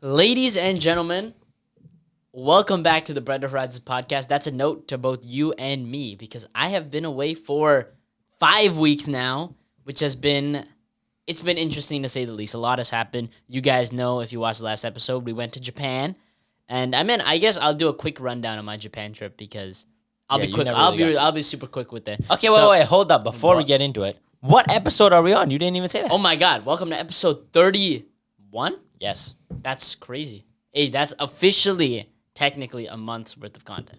Ladies and gentlemen, welcome back to the Bread of Horizons podcast. That's a note to both you and me because I have been away for 5 weeks now, which has been it's been interesting to say the least. A lot has happened. You guys know if you watched the last episode, we went to Japan, and I guess I'll do a quick rundown of my Japan trip because I'll Yeah, be you quick. never I'll really be got I'll be super quick with it. Okay, So- wait, hold up. Before we What? get into it, what episode are we on? You didn't even say that. Oh my God! Welcome to episode 31. Yes. That's crazy. Hey, that's officially, technically, a month's worth of content.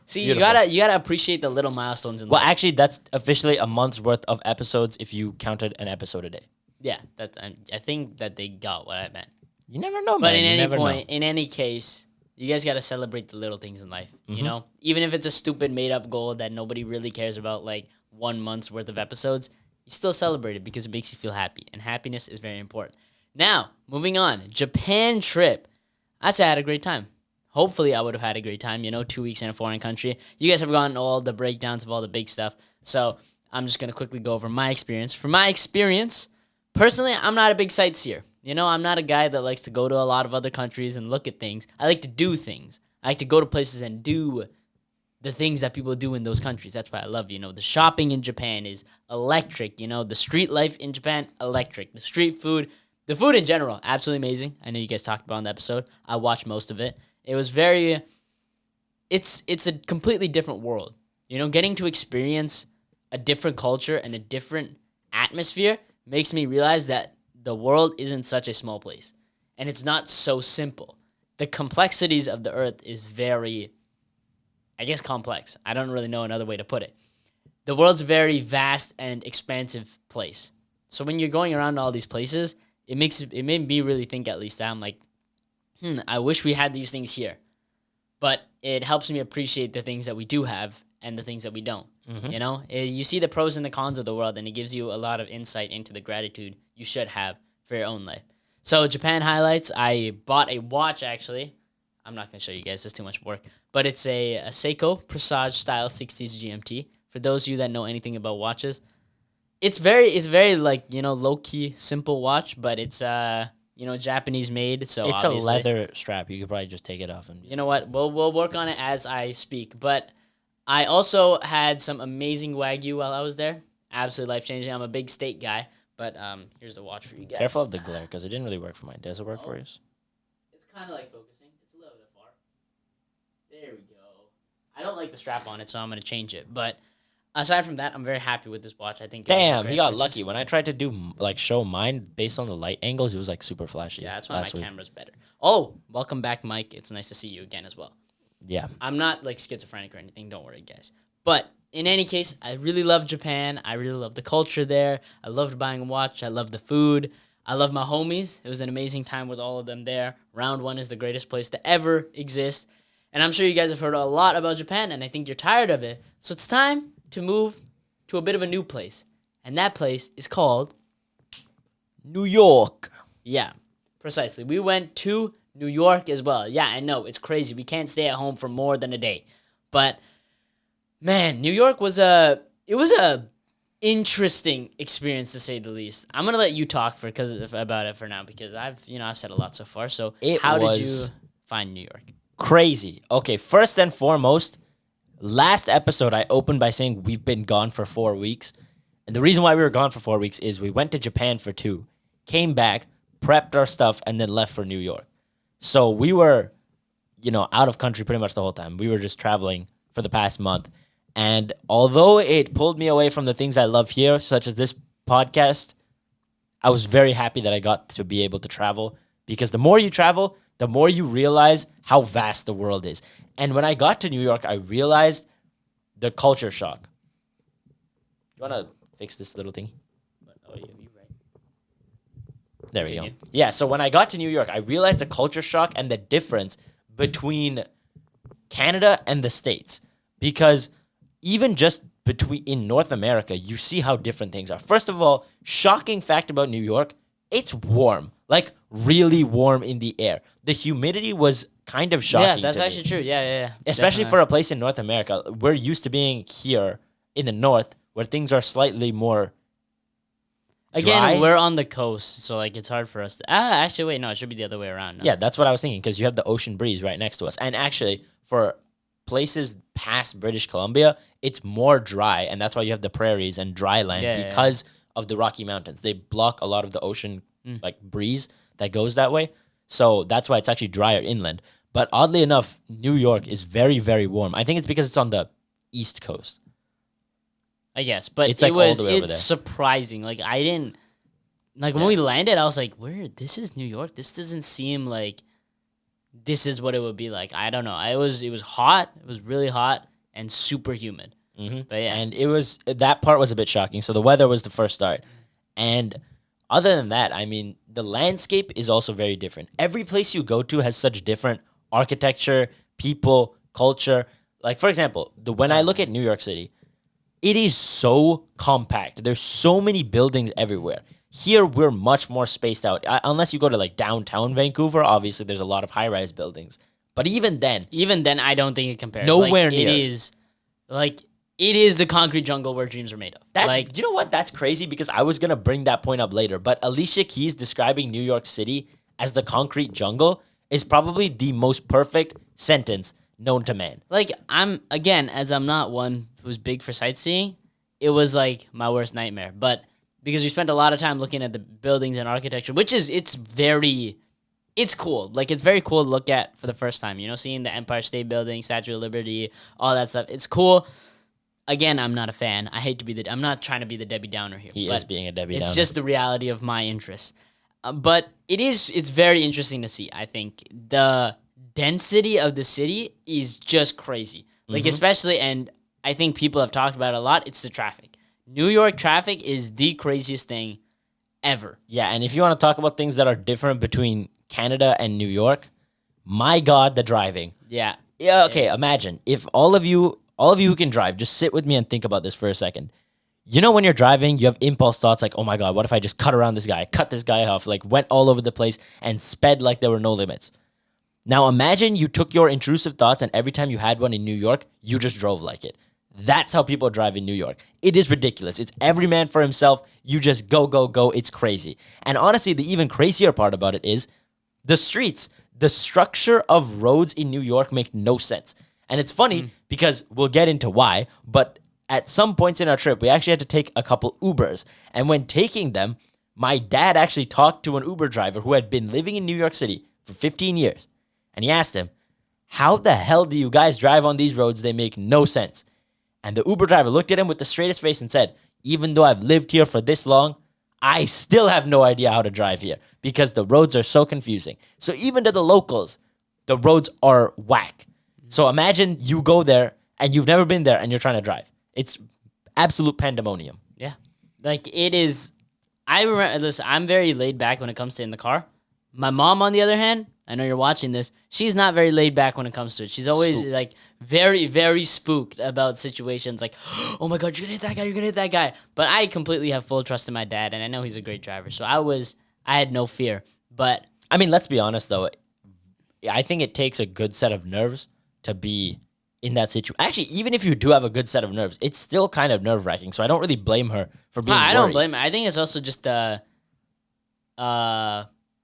See, Beautiful. you gotta appreciate the little milestones in Well, life. actually, that's officially a month's worth of episodes if you counted an episode a day. Yeah, that's. I think that they got what I meant. You never know, But man. in You any never point, in any case, you guys gotta celebrate the little things in life. You know, even if it's a stupid made up goal that nobody really cares about, like 1 month's worth of episodes, you still celebrate it because it makes you feel happy, and happiness is very important. Now, moving on, Japan trip. I'd say I had a great time. Hopefully, I would have had a great time. 2 weeks in a foreign country. You guys have gotten all the breakdowns of all the big stuff, so I'm just gonna quickly go over my experience. For my experience, personally, I'm not a big sightseer. I'm not a guy that likes to go to a lot of other countries and look at things. I like to do things. I like to go to places and do the things that people do in those countries. That's why I love, the shopping in Japan is electric. The street life in Japan, electric. The street food, the food in general, absolutely amazing. I know you guys talked about it on the episode. I watched most of it. It was it's a completely different world. Getting to experience a different culture and a different atmosphere makes me realize that the world isn't such a small place. And it's not so simple. The complexities of the earth is very, I guess, complex. I don't really know another way to put it. The world's a very vast and expansive place. So when you're going around all these places, it made me really think, at least, that I'm like, I wish we had these things here. But it helps me appreciate the things that we do have and the things that we don't. You see the pros and the cons of the world, and it gives you a lot of insight into the gratitude you should have for your own life. So Japan highlights, I bought a watch, actually. I'm not going to show you guys, it's too much work. But it's a Seiko Presage style 60s GMT. For those of you that know anything about watches, it's very like, low-key, simple watch, but it's, Japanese made, so It's obviously, a leather strap. You could probably just take it off. And You know what? We'll work on it as I speak. But I also had some amazing Wagyu while I was there. Absolutely life-changing. I'm a big steak guy. But here's the watch for you guys. Careful of the glare, because it didn't really work for mine. Does it work for yours? It's kind of like focusing. It's a little bit far. There we go. I don't like the strap on it, so I'm going to change it. But aside from that, I'm very happy with this watch. I think it was a Damn, great he got purchase. lucky. When I tried to do, show mine based on the light angles, it was, super flashy. Yeah, that's why last my week. camera's better. Oh, welcome back, Mike. It's nice to see you again as well. Yeah. I'm not like schizophrenic or anything. Don't worry, guys. But in any case, I really love Japan. I really love the culture there. I loved buying a watch. I love the food. I love my homies. It was an amazing time with all of them there. Round One is the greatest place to ever exist. And I'm sure you guys have heard a lot about Japan, and I think you're tired of it. So it's time to move to a bit of a new place. And that place is called, New York. yeah, precisely. We went to New York as well. Yeah, I know, it's crazy. We can't stay at home for more than a day. But man, New York was a interesting experience, to say the least. I'm gonna let you talk about it for now because I've said a lot so far. So how did you was find New York? crazy. Okay, first and foremost, last episode I opened by saying we've been gone for 4 weeks. And the reason why we were gone for 4 weeks is we went to Japan for 2, came back, prepped our stuff, and then left for New York. So we were, out of country pretty much the whole time. We were just traveling for the past month. And although it pulled me away from the things I love here, such as this podcast, I was very happy that I got to be able to travel, because the more you travel, the more you realize how vast the world is. And when I got to New York, I realized the culture shock. You want to fix this little thing? Oh, yeah, you're right. There we go. Continue. Yeah, so when I got to New York, I realized the culture shock and the difference between Canada and the States. Because even just in North America, you see how different things are. First of all, shocking fact about New York, it's warm. Like, really warm in the air. The humidity was kind of shocking. Yeah, that's to me. actually true. Yeah. Especially Definitely. for a place in North America. We're used to being here in the north, where things are slightly more Again, dry. we're on the coast, so like it's hard for us to. Actually, wait, no, it should be the other way around. No. Yeah, that's what I was thinking because you have the ocean breeze right next to us. And actually, for places past British Columbia, it's more dry, and that's why you have the prairies and dry land Yeah, because of the Rocky Mountains. They block a lot of the ocean like breeze that goes that way. So that's why it's actually drier inland. But oddly enough, New York is very, very warm. I think it's because it's on the East Coast. I guess, but It's, like, it all was the way over it's there. surprising. Like I didn't like when we landed, I was like, "Where? This is New York. This doesn't seem like this is what it would be like." I don't know. It was hot. It was really hot and super humid. But yeah, And it was that part was a bit shocking. So the weather was the first start. And other than that, I mean, the landscape is also very different. Every place you go to has such different architecture, people, culture. Like for example, when I look at New York City, it is so compact. There's so many buildings everywhere. Here we're much more spaced out. Unless you go to like downtown Vancouver, obviously there's a lot of high-rise buildings. But even then, I don't think it compares. Nowhere like, near. It is the concrete jungle where dreams are made of. that's like you know what? That's crazy because I was gonna bring that point up later. But Alicia Keys describing New York City as the concrete jungle is probably the most perfect sentence known to man. Like I'm as I'm not one who's big for sightseeing, it was like my worst nightmare. But because we spent a lot of time looking at the buildings and architecture, which is it's cool. Like it's very cool to look at for the first time. You know, seeing the Empire State Building, Statue of Liberty, all that stuff. It's cool. Again, I'm not a fan. I'm not trying to be the Debbie Downer here. He but is being a Debbie It's Downer. just the reality of my interests. But it's very interesting to see. I think the density of the city is just crazy. Like especially, and I think people have talked about it a lot. It's the traffic. New York traffic is the craziest thing ever. Yeah, and if you want to talk about things that are different between Canada and New York, my God, the driving. Yeah. Yeah, okay, imagine if all of you who can drive, just sit with me and think about this for a second. You know when you're driving, you have impulse thoughts like, oh my God, what if I just cut around this guy, cut this guy off, like went all over the place and sped like there were no limits. Now imagine you took your intrusive thoughts and every time you had one in New York, you just drove like it. That's how people drive in New York. It is ridiculous. It's every man for himself. You just go, go, go. It's crazy. And honestly, the even crazier part about it is the streets. The structure of roads in New York make no sense. And it's funny because we'll get into why, but at some points in our trip, we actually had to take a couple Ubers. And when taking them, my dad actually talked to an Uber driver who had been living in New York City for 15 years. And he asked him, how the hell do you guys drive on these roads? They make no sense. And the Uber driver looked at him with the straightest face and said, even though I've lived here for this long, I still have no idea how to drive here because the roads are so confusing. So even to the locals, the roads are whack. So imagine you go there and you've never been there and you're trying to drive. It's absolute pandemonium. Yeah. Like it is. I remember, listen, I'm very laid back when it comes to in the car. My mom, on the other hand, I know you're watching this. She's not very laid back when it comes to it. She's always Spooked. like very, very spooked about situations like, oh my God, you're gonna hit that guy, you're gonna hit that guy. But I completely have full trust in my dad, and I know he's a great driver. So I had no fear. But I mean, let's be honest though. I think it takes a good set of nerves to be in that situation. Actually, even if you do have a good set of nerves, it's still kind of nerve-wracking. So I don't really blame her for being I don't worried. blame her. I think it's also just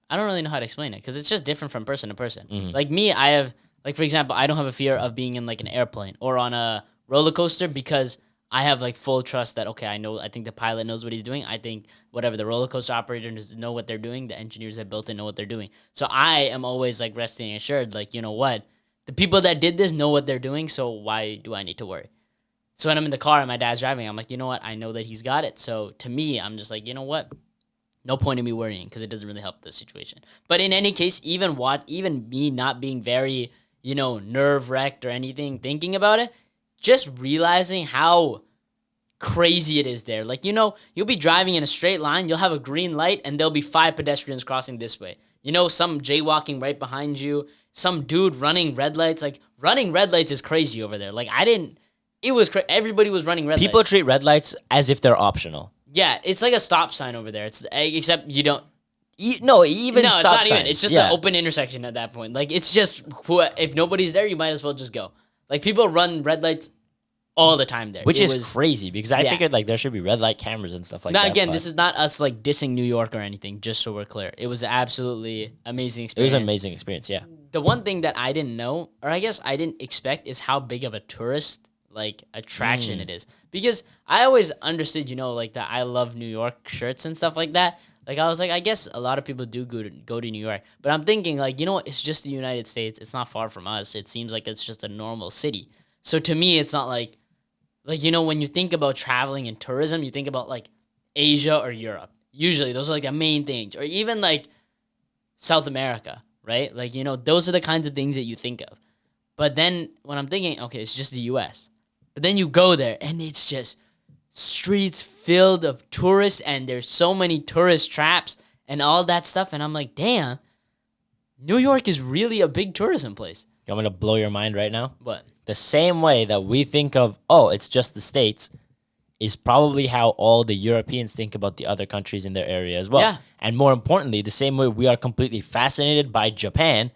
I don't really know how to explain it because it's just different from person to person. Like me, I have, like for example, I don't have a fear of being in like an airplane or on a roller coaster because I have like full trust that, okay, I think the pilot knows what he's doing. I think whatever the roller coaster operators know what they're doing, the engineers that built it know what they're doing. So I am always like resting assured, like, you know what? The people that did this know what they're doing, so why do I need to worry? So when I'm in the car and my dad's driving, I'm like, you know what? I know that he's got it. So to me, I'm just like, you know what? No point in me worrying because it doesn't really help the situation. But in any case, even me not being very, nerve-wracked or anything, thinking about it, just realizing how crazy it is there. Like, you'll be driving in a straight line, you'll have a green light, and there'll be 5 pedestrians crossing this way. Some jaywalking right behind you, some dude running red lights. Like, running red lights is crazy over there. Like, it was everybody was running red People lights. treat red lights as if they're optional. Yeah, it's like a stop sign over there. Except you don't. No, even No, stop it's not signs. even. It's just an open intersection at that point. Like, it's just if nobody's there, you might as well just go. Like, people run red lights all the time there. Which It is was, crazy because I yeah. figured like there should be red light cameras and stuff like Now that. again, but this is not us like dissing New York or anything. Just so we're clear, it was absolutely amazing it was experience. an amazing experience. Yeah. The one thing that I didn't know, or I guess I didn't expect, is how big of a tourist like attraction it is. Because I always understood, like the I love New York shirts and stuff like that. Like I was like, I guess a lot of people do go to New York, but I'm thinking like, what? It's just the United States. It's not far from us. It seems like it's just a normal city. So to me, it's not like when you think about traveling and tourism, you think about like Asia or Europe. Usually, those are like the main things, or even like South America, right? Like those are the kinds of things that you think of. But then when I'm thinking, okay, it's just the U.S. But then you go there and it's just streets filled of tourists, and there's so many tourist traps and all that stuff, and I'm like, damn, New York is really a big tourism place. You want me to blow your mind right now? What? The same way that we think of, oh, it's just the States, is probably how all the Europeans think about the other countries in their area as well. Yeah. And more importantly, the same way we are completely fascinated by Japan,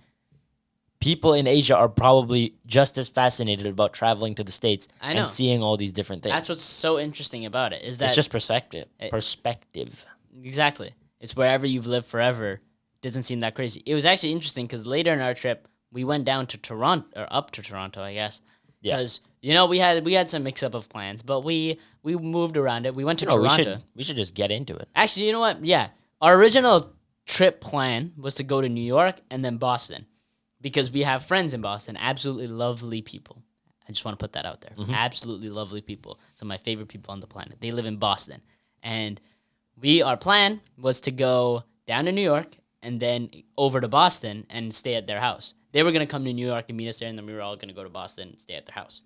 people in Asia are probably just as fascinated about traveling to the States I know. and seeing all these different things. That's what's so interesting about it, is that it's just perspective. Perspective. exactly. It's wherever you've lived forever. Doesn't seem that crazy. It was actually interesting because later in our trip, we went down to Toronto, or up to Toronto, I guess. Yeah. Because we had some mix up of plans, but we moved around it. We went to Toronto. We should just get into it. Actually, you know what? Yeah, our original trip plan was to go to New York and then Boston, because we have friends in Boston. Absolutely lovely people. I just want to put that out there. Absolutely lovely people. Some of my favorite people on the planet. They live in Boston, and our plan was to go down to New York and then over to Boston and stay at their house. They were going to come to New York and meet us there, and then we were all going to go to Boston and stay at their house.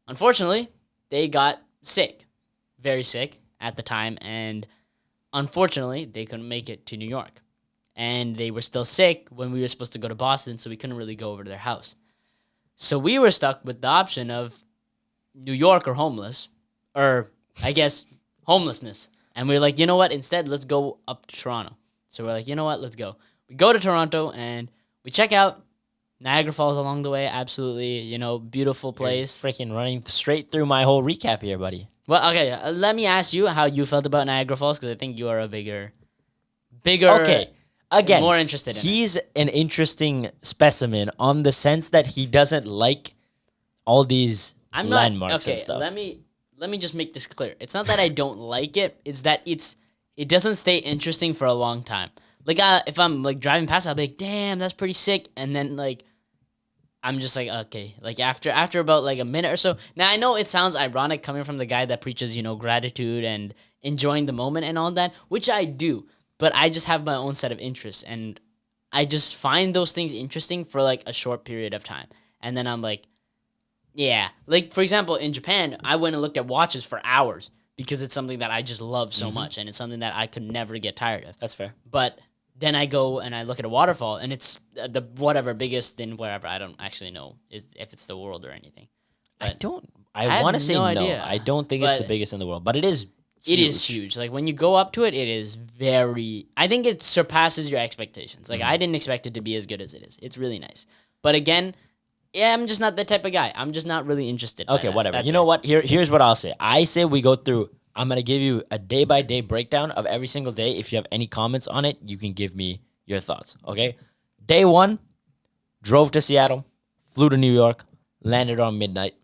Unfortunately, they got sick, very sick at the time, and unfortunately, they couldn't make it to New York. And they were still sick when we were supposed to go to Boston, so we couldn't really go over to their house. So we were stuck with the option of New York or homeless, or I guess homelessness. And we were like, you know what? Instead, let's go up to Toronto. So we're like, you know what? Let's go. We go to Toronto and we check out Niagara Falls along the way. Absolutely, beautiful place. You're freaking running straight through my whole recap here, buddy. Well, okay. Let me ask you how you felt about Niagara Falls, because I think you are a bigger. Okay. Again, more interested in he's an interesting specimen on the sense that he doesn't like all these landmarks and stuff. Let me just make this clear. It's not that I don't like it. It's that it doesn't stay interesting for a long time. Like if I'm like driving past, I'll be like, "Damn, that's pretty sick," and then like I'm just like, okay. Like after about like a minute or so. Now I know it sounds ironic coming from the guy that preaches gratitude and enjoying the moment and all that, which I do. But I just have my own set of interests, and I just find those things interesting for like a short period of time. And then I'm like, yeah. Like, for example, in Japan, I went and looked at watches for hours because it's something that I just love so much, and it's something that I could never get tired of. That's fair. But then I go and I look at a waterfall, and it's the whatever biggest in wherever. I don't actually know if it's the world or anything. But I want to say no no. idea. I don't think it's the biggest in the world, but it is. It is huge. Like when you go up to it, it is very. I think it surpasses your expectations. Like I didn't expect it to be as good as it is. It's really nice. But again, yeah, I'm just not that type of guy. I'm just not really interested. Okay, whatever. You know what? Here's what I'll say. I say we go through. I'm gonna give you a day by day breakdown of every single day. If you have any comments on it, you can give me your thoughts. Okay. Day 1, drove to Seattle, flew to New York, landed on midnight,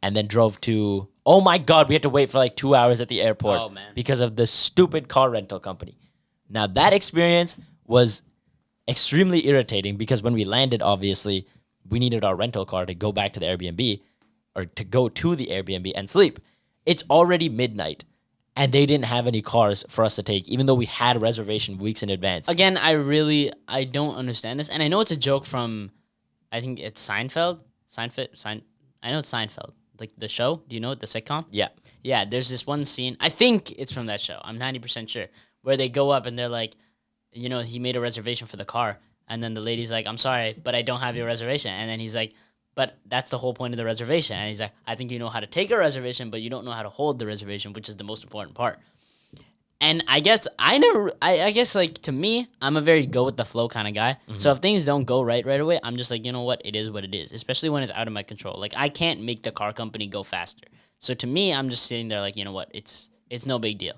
and then drove to. Oh my God, we had to wait for like 2 hours at the airport because of the stupid car rental company. Now, that experience was extremely irritating because when we landed, obviously, we needed our rental car to go back to the Airbnb or to go to the Airbnb and sleep. It's already midnight, and they didn't have any cars for us to take, even though we had a reservation weeks in advance. Again, I don't understand this. And I know it's a joke from, I think it's Seinfeld. I know it's Seinfeld. Like the show, do you know it, the sitcom? Yeah. Yeah, there's this one scene, I think it's from that show, I'm 90% sure, where they go up and they're like, he made a reservation for the car, and then the lady's like, I'm sorry, but I don't have your reservation. And then he's like, but that's the whole point of the reservation. And he's like, I think you know how to take a reservation, but you don't know how to hold the reservation, which is the most important part. And I guess I guess like to me, I'm a very go with the flow kind of guy. So if things don't go right away, I'm just like, you know what, it is what it is. Especially when it's out of my control. Like I can't make the car company go faster. So to me, I'm just sitting there like, you know what, it's no big deal.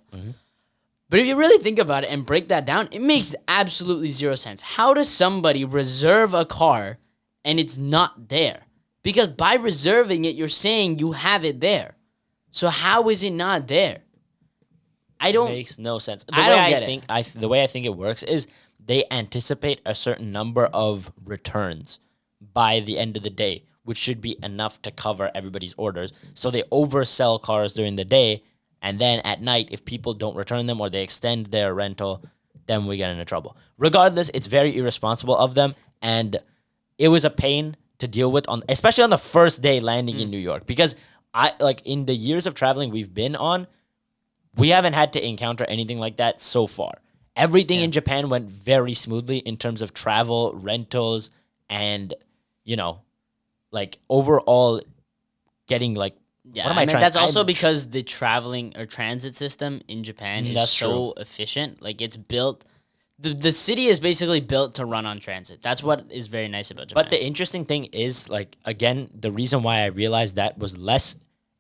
But if you really think about it and break that down, it makes absolutely zero sense. How does somebody reserve a car and it's not there? Because by reserving it, you're saying you have it there. So how is it not there? I don't. Makes no sense. I don't get it. The way I think it works is they anticipate a certain number of returns by the end of the day, which should be enough to cover everybody's orders. So they oversell cars during the day, and then at night, if people don't return them or they extend their rental, then we get into trouble. Regardless, it's very irresponsible of them, and it was a pain to deal with especially on the first day landing in New York, because in the years of traveling we've been on, we haven't had to encounter anything like that so far. Everything in Japan went very smoothly in terms of travel, rentals, and, overall getting Yeah, that's also because the traveling or transit system in Japan is That's so efficient. Like it's built, the city is basically built to run on transit. That's what is very nice about Japan. But the interesting thing is, again, the reason why I realized that was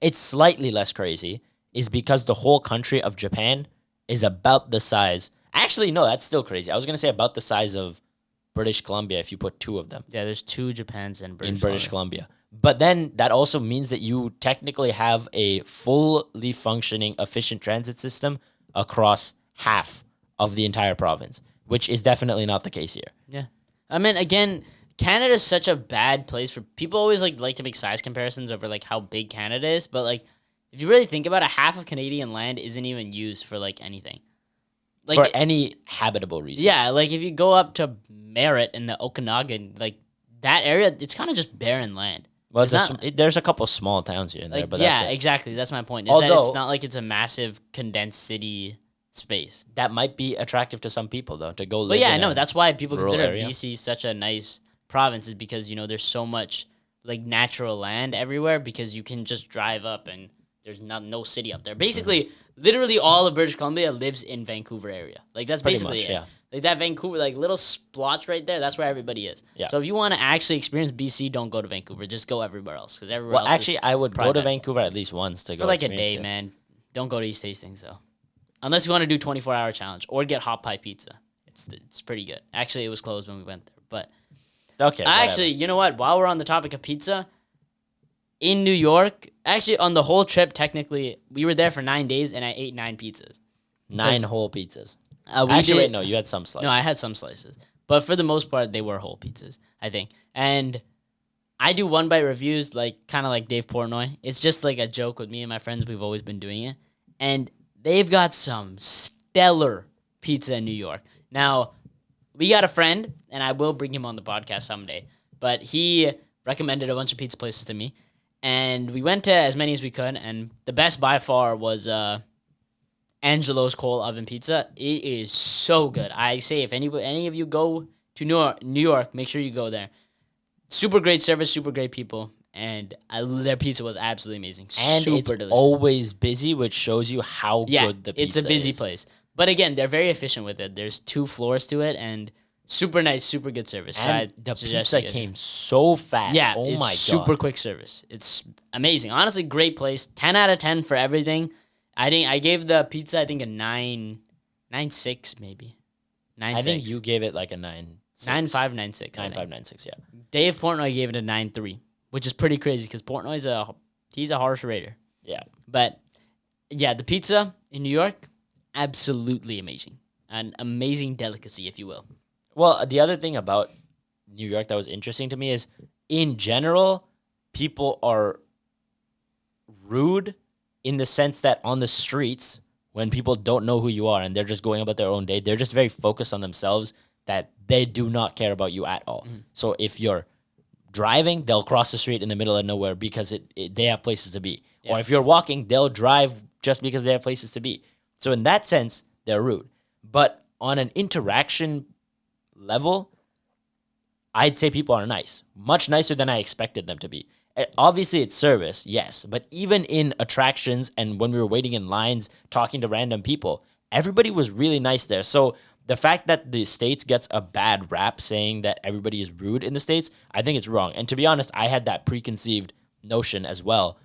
it's slightly less crazy, is because the whole country of Japan is about the size. Actually, no, that's still crazy. I was going to say about the size of British Columbia if you put two of them. Yeah, there's two Japans in British Columbia. But then that also means that you technically have a fully functioning, efficient transit system across half of the entire province, which is definitely not the case here. Yeah. I mean, again, Canada is such a bad place for people always like to make size comparisons over how big Canada is, but if you really think about it, half of Canadian land isn't even used for anything. For any habitable reasons. Yeah, if you go up to Merritt in the Okanagan, that area, it's kind of just barren land. Well, there's a couple small towns here and there, but that's it. Exactly. That's my point. That it's not like it's a massive condensed city space. That might be attractive to some people, though, to go live. But yeah, no, that's why people consider area. BC such a nice province, is because there's so much natural land everywhere, because you can just drive up and there's no city up there. Basically, literally all of British Columbia lives in Vancouver area. That's Pretty basically much, it. yeah. That Vancouver, little splotch right there, that's where everybody is. Yeah. So if you want to actually experience BC, don't go to Vancouver. Just go everywhere else, because everywhere else. Well, actually, I would go to private. Vancouver at least once to go For a experience day, it. man. Don't go to East Hastings though, unless you want to do 24-hour challenge or get hot pie pizza. It's pretty good. Actually, it was closed when we went there, but Okay. actually, you know what? While we're on the topic of pizza, in New York, actually on the whole trip, technically, we were there for 9 days and I ate 9 pizzas. 9 whole pizzas. Wait, no, you had some slices. No, I had some slices. But for the most part, they were whole pizzas, I think. And I do one bite reviews, kind of like Dave Portnoy. It's just a joke with me and my friends. We've always been doing it. And they've got some stellar pizza in New York. Now, we got a friend, and I will bring him on the podcast someday, but he recommended a bunch of pizza places to me. And we went to as many as we could, and the best by far was Angelo's Coal Oven Pizza. It is so good. I say if any of you go to New York, make sure you go there. Super great service, super great people, and their pizza was absolutely amazing. And super it's delicious. always busy, which shows you how good the pizza is. It's a busy place. But again, they're very efficient with it. There's 2 floors to it, and super nice, super good service. And the pizza came so fast. Yeah, oh it's my god, super quick service. It's amazing. Honestly, great place. 10 out of 10 for everything. I gave the pizza, I think, a 9.6 maybe. 9.6. I think you gave it a 9.5, 9.6. 9.6, yeah. Dave Portnoy gave it a 9.3, which is pretty crazy because Portnoy's he's a harsh rater. Yeah. But yeah, the pizza in New York, absolutely amazing. An amazing delicacy, if you will. Well, the other thing about New York that was interesting to me is, in general, people are rude in the sense that on the streets, when people don't know who you are and they're just going about their own day, they're just very focused on themselves, that they do not care about you at all. So if you're driving, they'll cross the street in the middle of nowhere because they have places to be. Yeah. Or if you're walking, they'll drive just because they have places to be. So in that sense, they're rude. But on an interaction level, I'd say people are nice. Much nicer than I expected them to be. Obviously, it's service, yes. But even in attractions and when we were waiting in lines, talking to random people, everybody was really nice there. So the fact that the States gets a bad rap saying that everybody is rude in the States, I think it's wrong. And to be honest, I had that preconceived notion as well,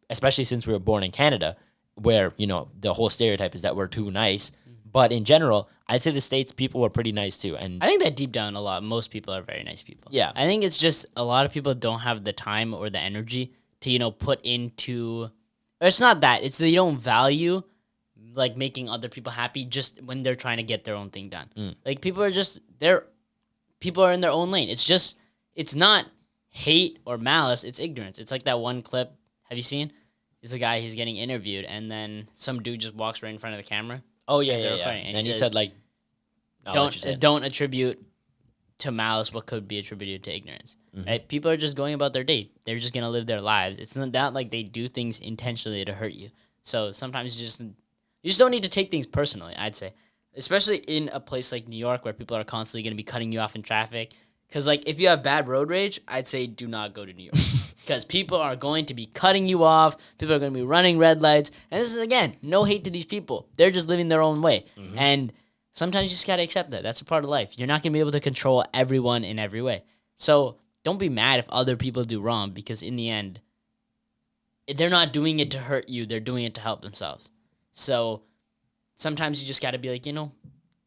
especially since we were born in Canada, where, the whole stereotype is that we're too nice. But in general, I'd say the States people were pretty nice too. And I think that deep down most people are very nice people. Yeah. I think it's just a lot of people don't have the time or the energy to, put into, or it's not that, it's they don't value like making other people happy just when they're trying to get their own thing done. Like people are in their own lane. It's not hate or malice, it's ignorance. It's like that one clip, have you seen? It's a guy, he's getting interviewed, and then some dude just walks right in front of the camera. Oh, yeah, as they're yeah. recording, And he he says, said, like, don't attribute to malice what could be attributed to ignorance. Right? People are just going about their day. They're just gonna live their lives. It's not like they do things intentionally to hurt you. So sometimes you just don't need to take things personally, I'd say. Especially in a place like New York where people are constantly gonna be cutting you off in traffic. Because like if you have bad road rage, I'd say do not go to New York. Because people are going to be cutting you off. People are going to be running red lights. And this is, again, no hate to these people. They're just living their own way. And sometimes you just got to accept that. That's a part of life. You're not going to be able to control everyone in every way. So don't be mad if other people do wrong, because in the end, they're not doing it to hurt you. They're doing it to help themselves. So sometimes you just got to be like,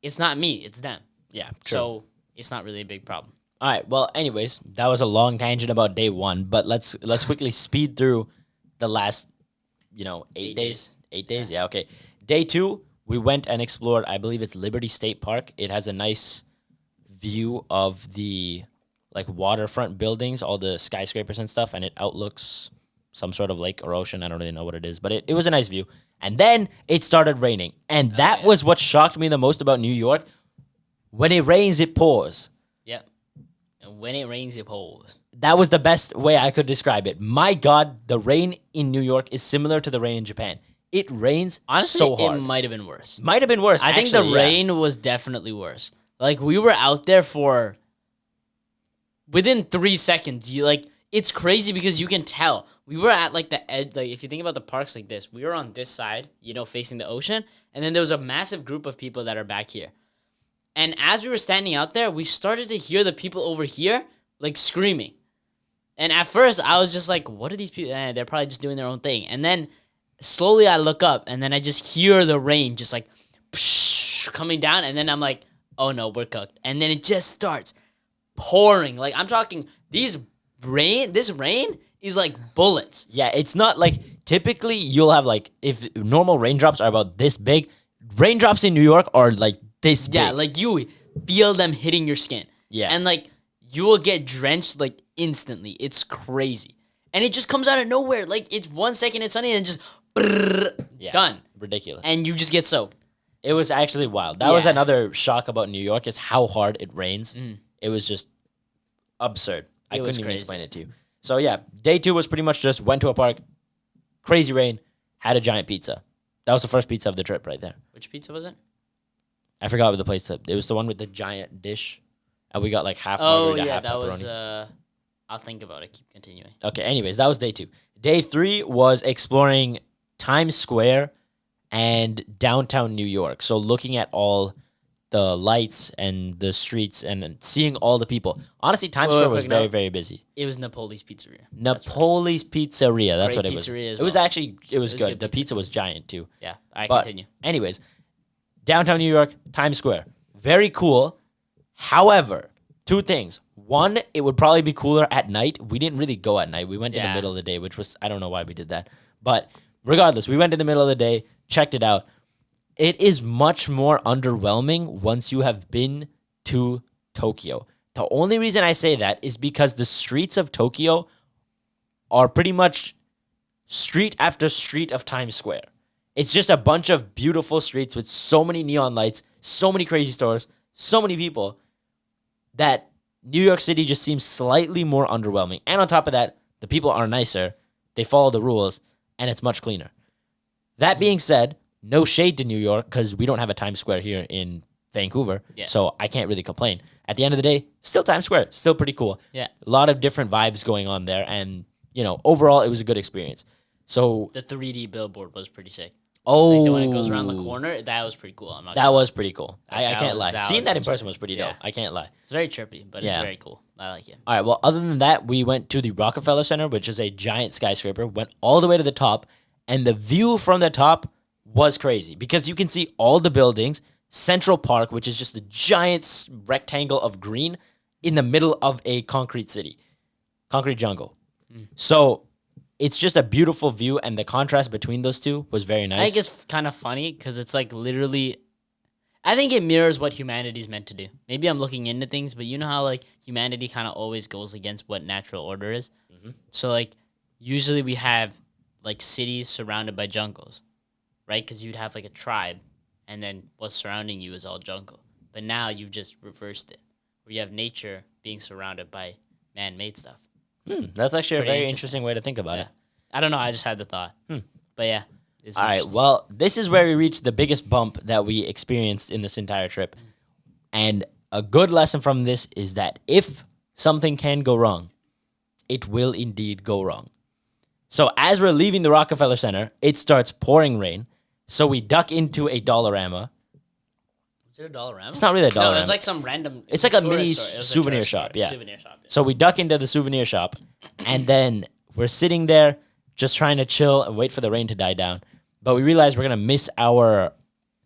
it's not me. It's them. Yeah, true. So it's not really a big problem. All right. Well, anyways, that was a long tangent about day one, but let's quickly speed through the last, 8 days. 8 days. Yeah. Okay. Day 2, we went and explored. I believe it's Liberty State Park. It has a nice view of the waterfront buildings, all the skyscrapers and stuff, and it outlooks some sort of lake or ocean. I don't really know what it is, but it was a nice view. And then it started raining, and that was what shocked me the most about New York. When it rains, it pours. Yep. And when it rains, it pours. That was the best way I could describe it. My God, the rain in New York is similar to the rain in Japan. It rains Honestly, so hard. it might have been worse. Might have been worse. I think the rain was definitely worse. Like, we were out there for within 3 seconds. It's crazy because you can tell. We were at the edge. Like, if you think about the parks like this, we were on this side, facing the ocean, and then there was a massive group of people that are back here. And as we were standing out there, we started to hear the people over here screaming. And at first, I was just like, "What are these people? They're probably just doing their own thing." And then slowly, I look up, and then I just hear the rain just coming down, and then I'm like, "Oh no, we're cooked!" And then it just starts pouring. Like, I'm talking this rain is like bullets. Yeah, it's not typically you'll have if normal raindrops are about this big, raindrops in New York are this big. Yeah, you feel them hitting your skin. Yeah. And you will get drenched instantly. It's crazy. And it just comes out of nowhere. It's 1 second it's sunny and just done. Ridiculous. And you just get soaked. It was actually wild. That was another shock about New York is how hard it rains. It was just absurd. I couldn't even explain it to you. So yeah, day 2 was pretty much just went to a park, crazy rain, had a giant pizza. That was the first pizza of the trip right there. Which pizza was it? I forgot what the place said. It was the one with the giant dish. And we got half Oh, margarita, yeah, half that pepperoni. was, I'll think about it. Keep continuing. Okay, anyways, that was day 2. Day 3 was exploring Times Square and downtown New York. So looking at all the lights and the streets and seeing all the people. Honestly, Times Square was very, very busy. It was Napoli's Pizzeria. Napoli's Pizzeria. That's what it was. Pizzeria as It was well. actually, it was good. good The pizza was giant too. Yeah, I But continue. anyways, downtown New York, Times Square. Very cool. However, 2 things. One, it would probably be cooler at night. We didn't really go at night. We went in the middle of the day, which was, I don't know why we did that. But regardless, we went in the middle of the day, checked it out. It is much more underwhelming once you have been to Tokyo. The only reason I say that is because the streets of Tokyo are pretty much street after street of Times Square. It's just a bunch of beautiful streets with so many neon lights, so many crazy stores, so many people that New York City just seems slightly more underwhelming. And on top of that, the people are nicer, they follow the rules, and it's much cleaner. That being said, no shade to New York because we don't have a Times Square here in Vancouver, so I can't really complain. At the end of the day, still Times Square, still pretty cool. Yeah. A lot of different vibes going on there, and overall, it was a good experience. So The 3D billboard was pretty sick. Oh, Like the one that goes around the corner. That was pretty cool. I'm not that gonna lie. was pretty cool. I That can't was- lie. that Seeing was that in actually- person was pretty dope. yeah. I can't lie. It's very trippy, but Yeah. it's very cool. I like it. All right. Well, other than that, we went to the Rockefeller Center, which is a giant skyscraper. Went all the way to the top, and the view from the top was crazy because you can see all the buildings. Central Park, which is just a giant rectangle of green in the middle of a concrete city, concrete jungle. So it's just a beautiful view, and the contrast between those two was very nice. I think it's kind of funny because it's like literally. I think it mirrors what humanity's meant to do. Maybe I'm looking into things, but you know how like humanity kind of always goes against what natural order is. So like usually we have like cities surrounded by jungles, right? Because you'd have like a tribe, and then what's surrounding you is all jungle. But now you've just reversed it, where you have nature being surrounded by man-made stuff. That's actually a Pretty very interesting. interesting way to think about Yeah. it. I don't know. I just had the thought. But yeah. It's All right. interesting. Well, this is where we reached the biggest bump that we experienced in this entire trip. And a good lesson from this is that if something can go wrong, it will indeed go wrong. So as we're leaving the Rockefeller Center, it starts pouring rain. So we duck into a Dollarama. Is it a Dollarama? It's not really a No, Dollarama. it's like some random. It's like a tourist mini store. It was a souvenir tourist shop, store. yeah. Souvenir shop. So we duck into the souvenir shop, and then we're sitting there just trying to chill and wait for the rain to die down. But we realize we're going to miss our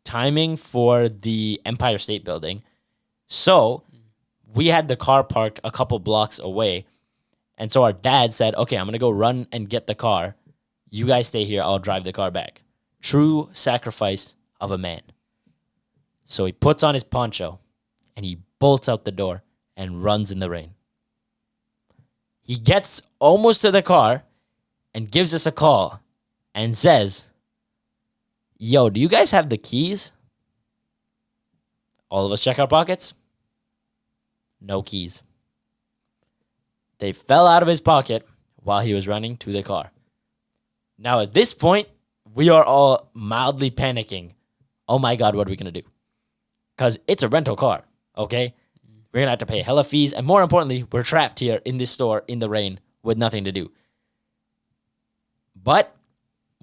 timing for the Empire State Building. So we had the car parked a couple blocks away. And so our dad said, okay, I'm going to go run and get the car. You guys stay here. I'll drive the car back. True sacrifice of a man. So he puts on his poncho and he bolts out the door and runs in the rain. He gets almost to the car and gives us a call and says, yo, do you guys have the keys? All of us check our pockets. No keys. They fell out of his pocket while he was running to the car. Now, at this point, we are all mildly panicking. Oh my God, what are we going to do? Because it's a rental car, okay? We're going to have to pay hella fees. And more importantly, we're trapped here in this store in the rain with nothing to do. But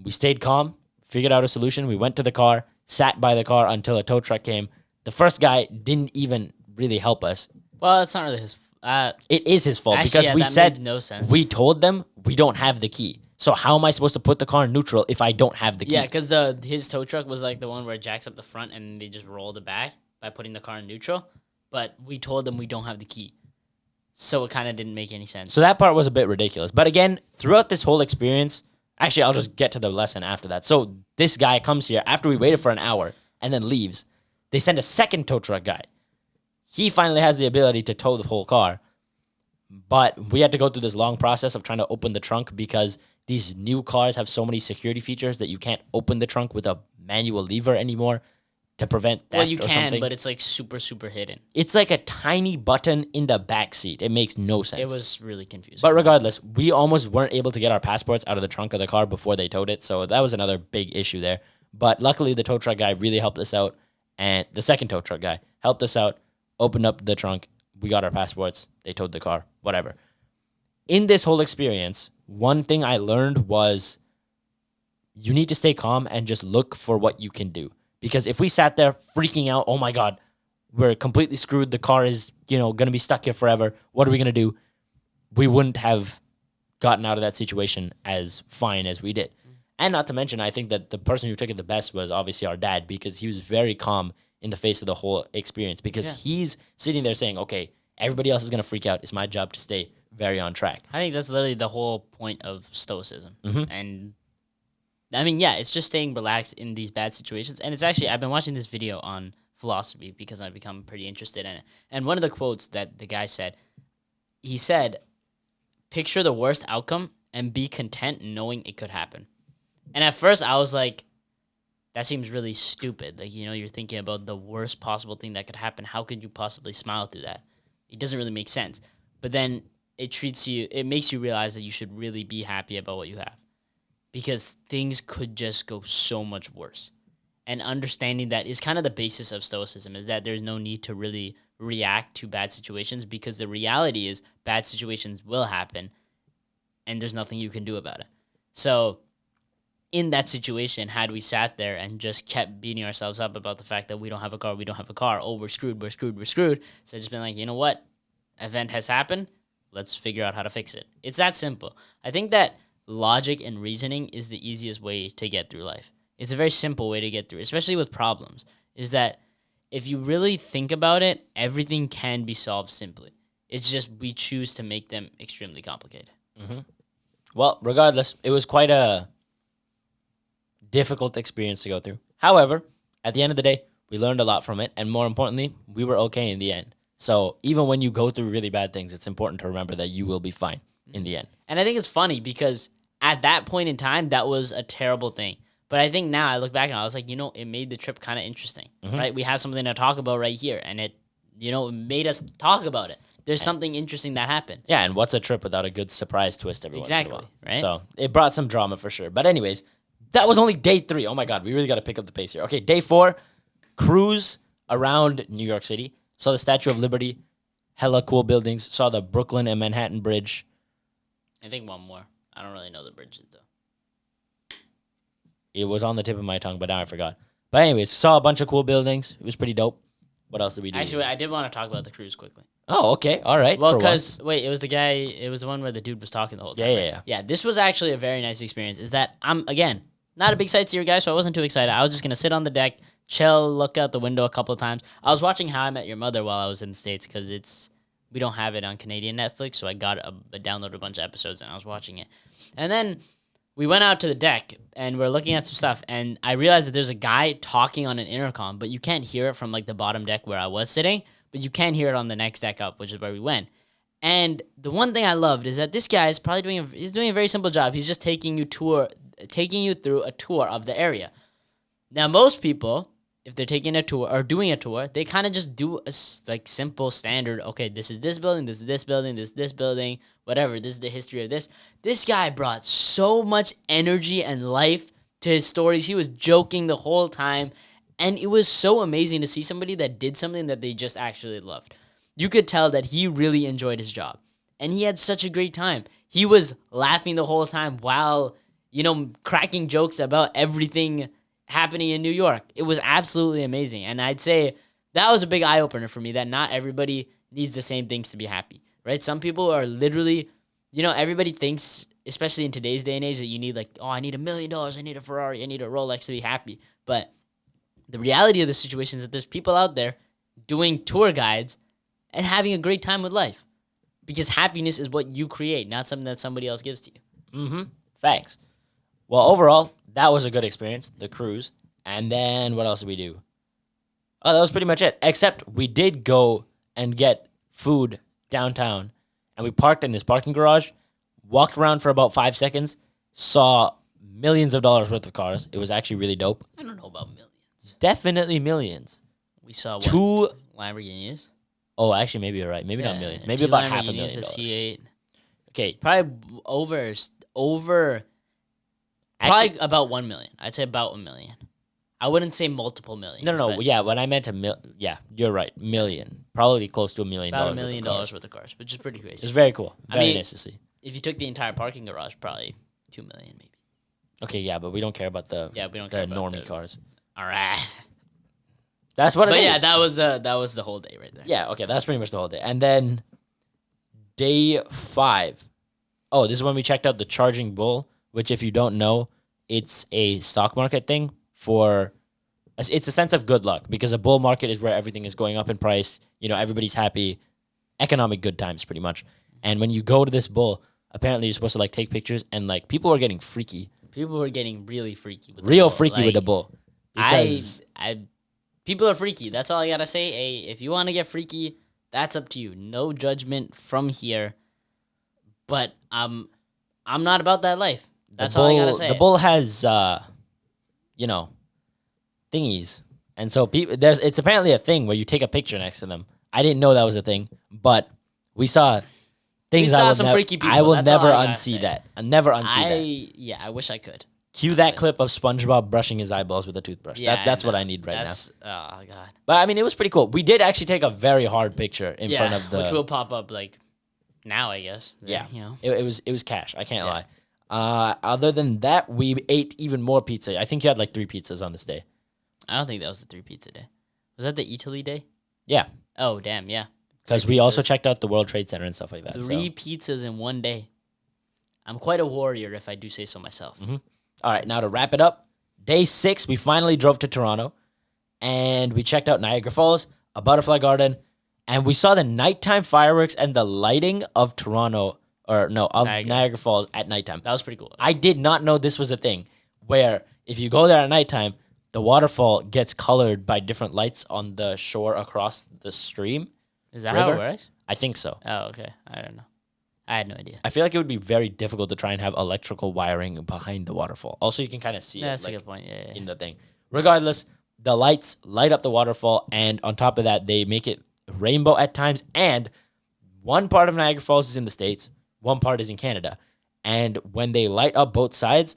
we stayed calm, figured out a solution. We went to the car, sat by the car until a tow truck came. The first guy didn't even really help us. Well, it's not really his. It is his fault Actually, because yeah, we that said made no sense. we told them we don't have the key. So how am I supposed to put the car in neutral if I don't have the key? Yeah, because his tow truck was like the one where it jacks up the front and they just roll the back by putting the car in neutral. But we told them we don't have the key, so it kind of didn't make any sense. So that part was a bit ridiculous. But again, throughout this whole experience, actually, I'll just get to the lesson after that. So this guy comes here after we waited for an hour and then leaves. They send a second tow truck guy. He finally has the ability to tow the whole car. But we had to go through this long process of trying to open the trunk because these new cars have so many security features that you can't open the trunk with a manual lever anymore to prevent theft Well, you or can, something. but it's like super, super hidden. It's like a tiny button in the back seat. It makes no sense. It was really confusing. But regardless, we almost weren't able to get our passports out of the trunk of the car before they towed it. So that was another big issue there. But luckily, the tow truck guy really helped us out. And the second tow truck guy helped us out, opened up the trunk. We got our passports. They towed the car, whatever. In this whole experience, one thing I learned was you need to stay calm and just look for what you can do. Because if we sat there freaking out, oh my God, we're completely screwed. The car is, going to be stuck here forever. What are we going to do? We wouldn't have gotten out of that situation as fine as we did. And not to mention, I think that the person who took it the best was obviously our dad because he was very calm in the face of the whole experience because he's sitting there saying, okay, everybody else is going to freak out. It's my job to stay very on track. I think that's literally the whole point of stoicism. Mm-hmm. And I mean, yeah, it's just staying relaxed in these bad situations. And it's actually, I've been watching this video on philosophy because I've become pretty interested in it. And one of the quotes that the guy said, he said, picture the worst outcome and be content knowing it could happen. And at first I was like, that seems really stupid. Like, you're thinking about the worst possible thing that could happen. How could you possibly smile through that? It doesn't really make sense. But then it makes you realize that you should really be happy about what you have. Because things could just go so much worse. And understanding that is kind of the basis of stoicism, is that there's no need to really react to bad situations because the reality is bad situations will happen and there's nothing you can do about it. So in that situation, had we sat there and just kept beating ourselves up about the fact that we don't have a car, we don't have a car, oh, we're screwed, we're screwed, we're screwed. So just been like, you know what? Event has happened. Let's figure out how to fix it. It's that simple. I think that logic and reasoning is the easiest way to get through life. It's a very simple way to get through, especially with problems, is that if you really think about it, everything can be solved simply. It's just we choose to make them extremely complicated. Well, regardless, it was quite a difficult experience to go through. However, at the end of the day, we learned a lot from it, and more importantly, we were okay in the end. So even when you go through really bad things, it's important to remember that you will be fine in the end. And I think it's funny because at that point in time, that was a terrible thing. But I think now I look back and I was like, it made the trip kind of interesting, right? We have something to talk about right here, and it made us talk about it. There's something interesting that happened. Yeah, and what's a trip without a good surprise twist every once in a while? Right? So it brought some drama for sure. But anyways, that was only day 3. Oh my God, we really got to pick up the pace here. Okay, day 4, cruise around New York City. Saw the Statue of Liberty, hella cool buildings. Saw the Brooklyn and Manhattan Bridge. I think one more. I don't really know the bridges, though. It was on the tip of my tongue, but now I forgot. But anyways, saw a bunch of cool buildings. It was pretty dope. What else did we do? Actually, I did want to talk about the cruise quickly. Oh, okay. All right. Well, because, it was the one where the dude was talking the whole time. Yeah. Yeah, this was actually a very nice experience. Is that I'm, again, not a big sightseer guy, so I wasn't too excited. I was just going to sit on the deck, chill, look out the window a couple of times. I was watching How I Met Your Mother while I was in the States because we don't have it on Canadian Netflix, so I downloaded a bunch of episodes and I was watching it. And then we went out to the deck and we're looking at some stuff, and I realized that there's a guy talking on an intercom, but you can't hear it from like the bottom deck where I was sitting, but you can hear it on the next deck up, which is where we went. And the one thing I loved is that this guy is probably doing a very simple job. He's just taking you through a tour of the area. Now, most people, if they're taking a tour or doing a tour, they kind of just do a simple standard. Okay, this is this building, this is this building, this is this building, whatever. This is the history of this. This guy brought so much energy and life to his stories. He was joking the whole time, and it was so amazing to see somebody that did something that they just actually loved. You could tell that he really enjoyed his job, and he had such a great time. He was laughing the whole time while, cracking jokes about everything happening in New York. It was absolutely amazing. And I'd say that was a big eye-opener for me, that not everybody needs the same things to be happy, right? Some people are literally, everybody thinks, especially in today's day and age, that you need I need $1 million, I need a Ferrari, I need a Rolex to be happy. But the reality of the situation is that there's people out there doing tour guides and having a great time with life, because happiness is what you create, not something that somebody else gives to you. Thanks. Well, overall, that was a good experience, the cruise. And then what else did we do? Oh, that was pretty much it. Except we did go and get food downtown. And we parked in this parking garage, walked around for about 5 seconds, saw millions of dollars worth of cars. It was actually really dope. I don't know about millions. Definitely millions. We saw 2 Lamborghinis. Oh, actually, maybe you're right. Maybe not millions. Maybe 2 about Lamborghinis, $500,000. a C8. Okay. Probably over. Probably about 1 million. I'd say about 1 million. I wouldn't say multiple millions. No. Yeah, when I meant yeah, you're right. Million. Probably close to $1 million. About $1 million worth of cars, which is pretty crazy. It's very cool. Very nice to see. If you took the entire parking garage, probably 2 million maybe. Okay, yeah, but we don't care about the normie cars. All right. That's what it is. But yeah, that was the whole day right there. Yeah, okay, that's pretty much the whole day. And then day 5. Oh, this is when we checked out the Charging Bull, which, if you don't know, it's a stock market thing it's a sense of good luck, because a bull market is where everything is going up in price. Everybody's happy, economic good times pretty much. And when you go to this bull, apparently you're supposed to take pictures, and people are getting freaky. People were getting really freaky with the Real bull. freaky with the bull. Because people are freaky. That's all I gotta say. Hey, if you want to get freaky, that's up to you. No judgment from here. But I'm not about that life. That's all I gotta say. The bull has, thingies, and so it's apparently a thing where you take a picture next to them. I didn't know that was a thing, but we saw things. Freaky people. I will never unsee that. I'll never unsee that. Yeah, I wish I could. Cue that clip of SpongeBob brushing his eyeballs with a toothbrush. Yeah, that's what I need now. Oh god. But I mean, it was pretty cool. We did actually take a very hard picture in front of the, which will pop up now, I guess. Yeah. It was cash. I can't lie. Other than that, we ate even more pizza. I think you had like 3 pizzas on this day. I don't think that was the 3 pizza day. Was that the Italy day? Yeah, Oh, damn, yeah. because 3 we also pizzas. checked out the World Trade Center and stuff like that. 3 pizzas in one day. I'm quite a warrior, if I do say so myself. All right, now to wrap it up, day 6, we finally drove to Toronto, and we checked out Niagara Falls, a butterfly garden, and we saw the nighttime fireworks and the lighting of Toronto, of Niagara Falls at nighttime. That was pretty cool. I did not know this was a thing, where if you go there at nighttime, the waterfall gets colored by different lights on the shore across the stream. Is that how it river? works? I think so. Oh, okay. I don't know. I had no idea. I feel like it would be very difficult to try and have electrical wiring behind the waterfall. Also, you can kind of see That's it a like, good point. Yeah. in the thing. Regardless, the lights light up the waterfall, and on top of that, they make it rainbow at times. And one part of Niagara Falls is in the States, one part is in Canada. And when they light up both sides,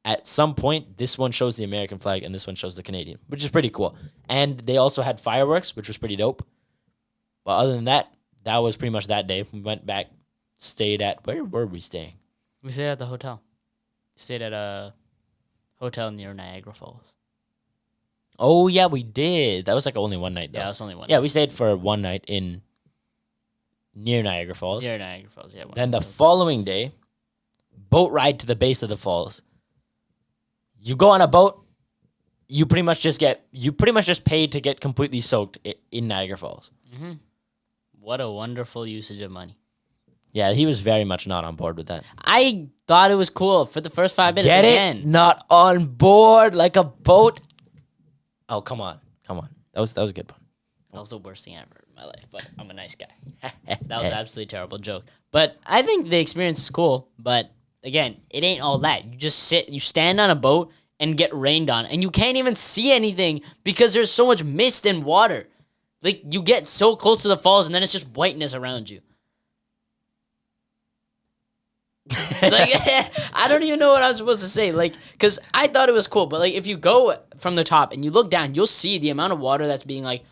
at some point, this one shows the American flag and this one shows the Canadian, which is pretty cool. And they also had fireworks, which was pretty dope. But other than that, that was pretty much that day. We went back, stayed at, where were we staying? We stayed at the hotel. Stayed at a hotel near Niagara Falls. Oh, yeah, we did. That was like only one night, though. Yeah, it was only one. Yeah, we stayed for one night near Niagara Falls. Near Niagara Falls, yeah. Then the following day, boat ride to the base of the falls. You go on a boat, you pretty much just pay to get completely soaked in Niagara Falls. What a wonderful usage of money. Yeah, he was very much not on board with that. I thought it was cool for the first 5 minutes. Get again. it? Not on board like a boat. Oh, come on. That was a good one. That was the worst thing ever in my life, but I'm a nice guy. That was an absolutely terrible joke. But I think the experience is cool. But again, it ain't all that. You just you stand on a boat and get rained on, and you can't even see anything because there's so much mist and water. Like, you get so close to the falls, and then it's just whiteness around you. Like, I don't even know what I was supposed to say. Like, because I thought it was cool, but like, if you go from the top and you look down, you'll see the amount of water that's being like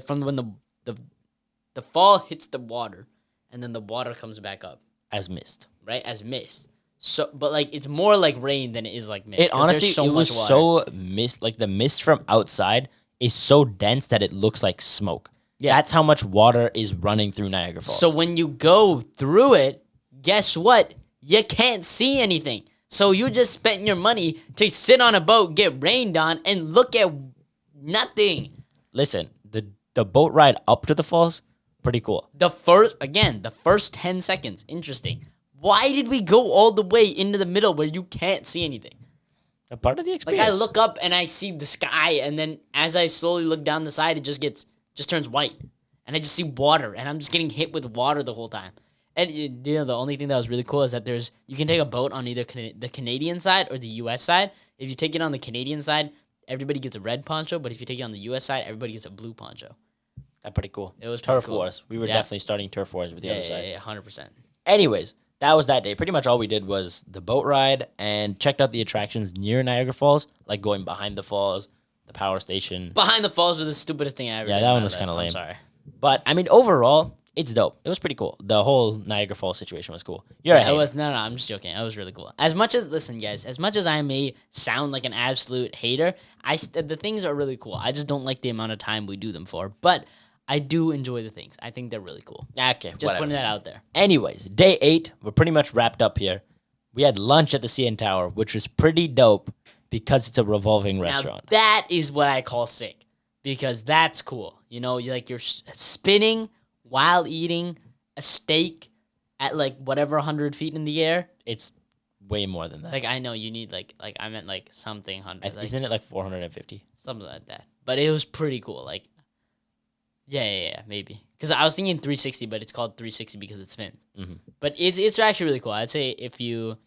from when the fall hits the water, and then the water comes back up As mist. right as mist. So, but like, it's more like rain than it is like mist. It 'cause there's honestly, it was much so water. mist. Like the mist from outside is so dense that it looks like smoke. Yeah. That's how much water is running through Niagara Falls. So when you go through it, guess what? You can't see anything. So you just spent your money to sit on a boat, get rained on, and look at nothing. listen, the boat ride up to the falls, pretty cool. The first 10 seconds, interesting. Why did we go all the way into the middle where you can't see anything? A part of the Like, experience. I look up and I see the sky, and then as I slowly look down the side, it just turns white. And I just see water, and I'm just getting hit with water the whole time. And the only thing that was really cool is that you can take a boat on either the Canadian side or the U.S. side. If you take it on the Canadian side, everybody gets a red poncho, but if you take it on the U.S. side, everybody gets a blue poncho. That's pretty cool. It was turf pretty cool. wars. We were Yeah. definitely starting turf wars with the other side. Yeah, 100%. Anyways, that was that day. Pretty much all we did was the boat ride and checked out the attractions near Niagara Falls, like going behind the falls, the power station. Behind the falls was the stupidest thing I ever did. Yeah, in that my one was life. kinda lame. I'm sorry. But I mean, overall, it's dope. It was pretty cool. The whole Niagara Falls situation was cool. You're Yeah, right. it was no, I'm just joking. It was really cool. Listen, guys, as much as I may sound like an absolute hater, the things are really cool. I just don't like the amount of time we do them for. But I do enjoy the things. I think they're really cool. Okay, Just whatever. putting that out there. Anyways, day 8, we're pretty much wrapped up here. We had lunch at the CN Tower, which was pretty dope because it's a revolving restaurant. Now, that is what I call sick, because that's cool. You know, you're spinning while eating a steak at like whatever 100 feet in the air. It's way more than that. Like, I know you need like I meant like something 100. Like, Isn't it like 450? something like that. But it was pretty cool. Like, yeah, maybe. Because I was thinking 360, but it's called 360 because it spins. Mhm. But it's actually really cool. I'd say if you're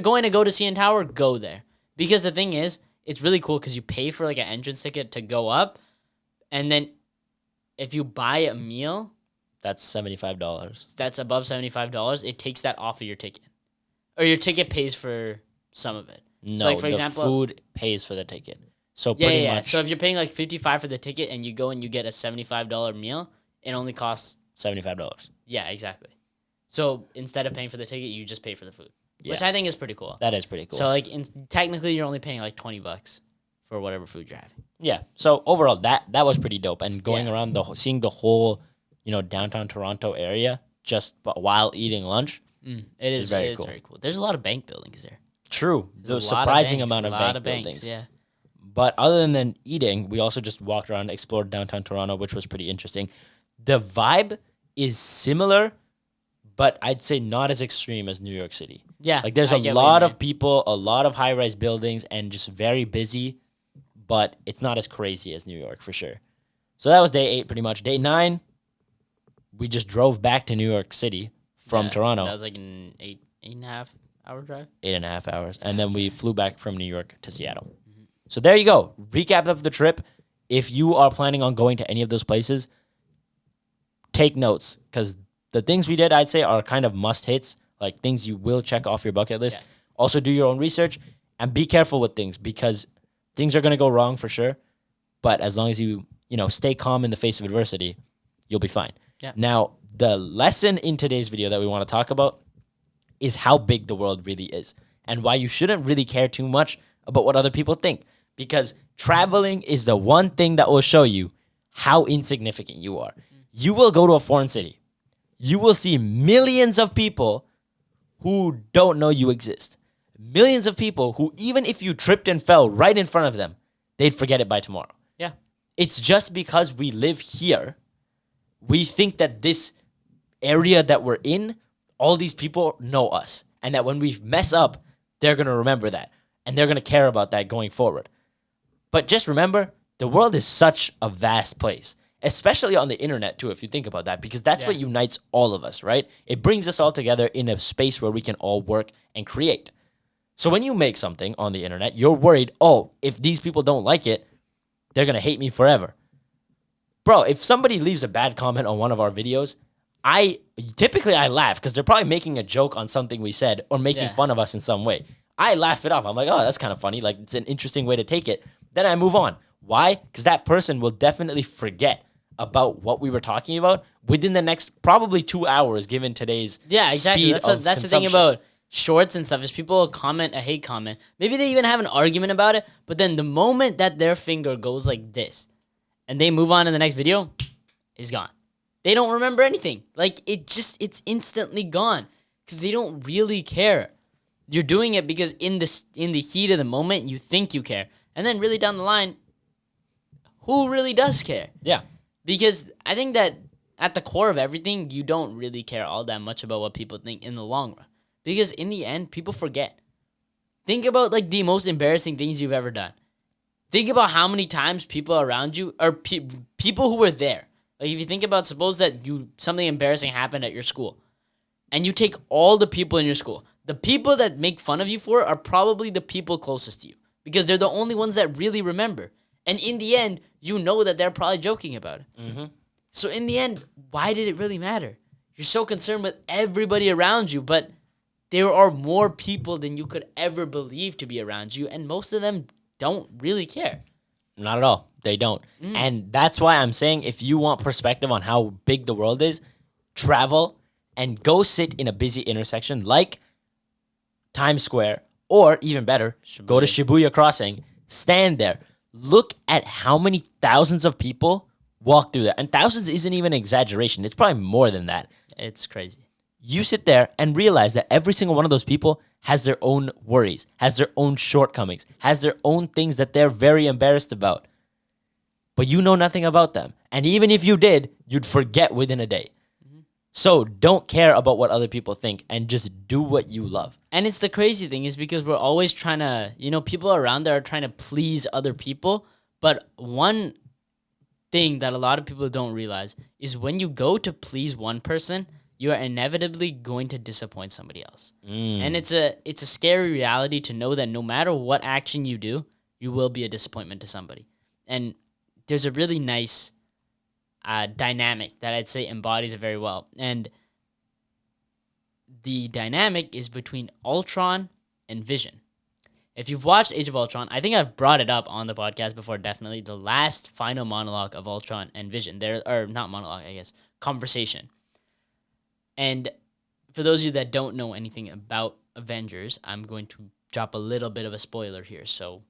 going to go to CN Tower, go there. Because the thing is, it's really cool because you pay for like an entrance ticket to go up, and then if you buy a meal That's $75. that's above $75, it takes that off of your ticket, or your ticket pays for some of it. No, So, like, for the example, food pays for the ticket. So Yeah, pretty yeah. much So if you're paying like $55 for the ticket and you go and you get a $75 meal, it only costs. $75. Yeah, exactly. So instead of paying for the ticket, you just pay for the food. which I think is pretty cool. That is pretty cool. So like, technically, you're only paying like $20 for whatever food you're having. Yeah. So overall, that was pretty dope. And going Yeah. around seeing the whole, downtown Toronto area while eating lunch. It is very cool. Very cool. There's a lot of bank buildings there. True. There's a lot surprising of banks, amount of a lot bank of banks, buildings. Yeah. But other than eating, we also just walked around, explored downtown Toronto, which was pretty interesting. The vibe is similar, but I'd say not as extreme as New York City. Yeah. Like there's I a get what you lot mean. of people, a lot of high-rise buildings, and just very busy, but it's not as crazy as New York for sure. So that was day 8 pretty much. Day 9, we just drove back to New York City from Toronto. That was like an 8.5 hour drive. 8.5 hours. And then we flew back from New York to Seattle. So there you go. Recap of the trip. If you are planning on going to any of those places, take notes because the things we did, I'd say, are kind of must hits, like things you will check off your bucket list. Yeah. Also, do your own research and be careful with things because things are going to go wrong for sure. But as long as you stay calm in the face of adversity, you'll be fine. Yeah. Now, the lesson in today's video that we want to talk about is how big the world really is and why you shouldn't really care too much about what other people think. Because traveling is the one thing that will show you how insignificant you are. You will go to a foreign city. You will see millions of people who don't know you exist. Millions of people who, even if you tripped and fell right in front of them, they'd forget it by tomorrow. Yeah. It's just because we live here, we think that this area that we're in, all these people know us. And that when we mess up, they're going to remember that. And they're going to care about that going forward. But just remember, the world is such a vast place, especially on the internet too, if you think about that, because that's what unites all of us, right? It brings us all together in a space where we can all work and create. So when you make something on the internet, you're worried, oh, if these people don't like it, they're going to hate me forever. Bro, if somebody leaves a bad comment on one of our videos, I laugh because they're probably making a joke on something we said or making fun of us in some way. I laugh it off. I'm like, oh, that's kind of funny. Like, it's an interesting way to take it. Then I move on. Why? Because that person will definitely forget about what we were talking about within the next probably 2 hours, given today's exactly. speed That's the thing about shorts and stuff is people comment a hate comment. Maybe they even have an argument about it, but then the moment that their finger goes like this and they move on to the next video, it's gone. They don't remember anything. Like, it's instantly gone because they don't really care. You're doing it because in the heat of the moment, you think you care. And then really down the line, who really does care? Yeah. Because I think that at the core of everything, you don't really care all that much about what people think in the long run. Because in the end, people forget. Think about like the most embarrassing things you've ever done. Think about how many times people around you or people who were there. Like if you think about, suppose that something embarrassing happened at your school, and you take all the people in your school. The people that make fun of you for it are probably the people closest to you because they're the only ones that really remember. And in the end, you know that they're probably joking about it. Mm-hmm. So in the end, why did it really matter? You're so concerned with everybody around you, but there are more people than you could ever believe to be around you, and most of them don't really care. Not at all. They don't. And that's why I'm saying if you want perspective on how big the world is, travel and go sit in a busy intersection like Times Square, or even better, go to Shibuya Crossing, stand there, look at how many thousands of people walk through that. And thousands isn't even an exaggeration. It's probably more than that. It's crazy. You sit there and realize that every single one of those people has their own worries, has their own shortcomings, has their own things that they're very embarrassed about. But you know nothing about them. And even if you did, you'd forget within a day. So don't care about what other people think and just do what you love. And it's the crazy thing is because we're always trying to, people around there are trying to please other people. But one thing that a lot of people don't realize is when you go to please one person, you are inevitably going to disappoint somebody else. And it's a scary reality to know that no matter what action you do, you will be a disappointment to somebody. And there's a really nice dynamic that I'd say embodies it very well. And the dynamic is between Ultron and Vision. If you've watched Age of Ultron, I think I've brought it up on the podcast before, definitely. The last final monologue of Ultron and Vision. Not monologue, I guess. Conversation. And for those of you that don't know anything about Avengers, I'm going to drop a little bit of a spoiler here. So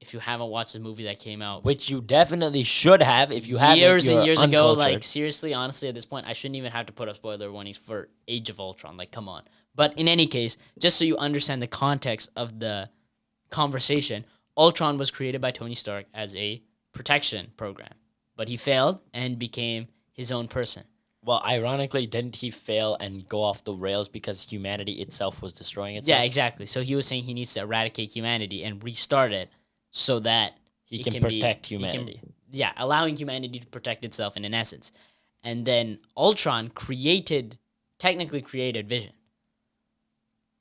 if you haven't watched the movie that came out Which you definitely should have. If you haven't, years you're and years ago, uncultured. like seriously, honestly, at this point, I shouldn't even have to put up spoiler warnings for Age of Ultron. Like, come on. But in any case, just so you understand the context of the conversation, Ultron was created by Tony Stark as a protection program, but he failed and became his own person. Well, ironically, didn't he fail and go off the rails because humanity itself was destroying itself? Yeah, exactly. So he was saying he needs to eradicate humanity and restart it so that He it can be- protect he can- humanity. yeah, allowing humanity to protect itself in an essence. And then Ultron technically created Vision.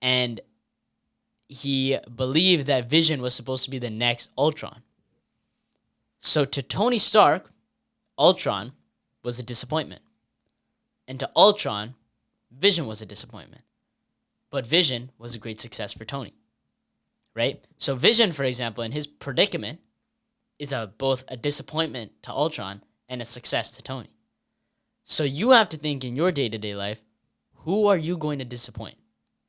And he believed that Vision was supposed to be the next Ultron. So to Tony Stark, Ultron was a disappointment. And to Ultron, Vision was a disappointment. But Vision was a great success for Tony. Right? So Vision, for example, in his predicament, is both a disappointment to Ultron and a success to Tony. So you have to think in your day-to-day life, who are you going to disappoint?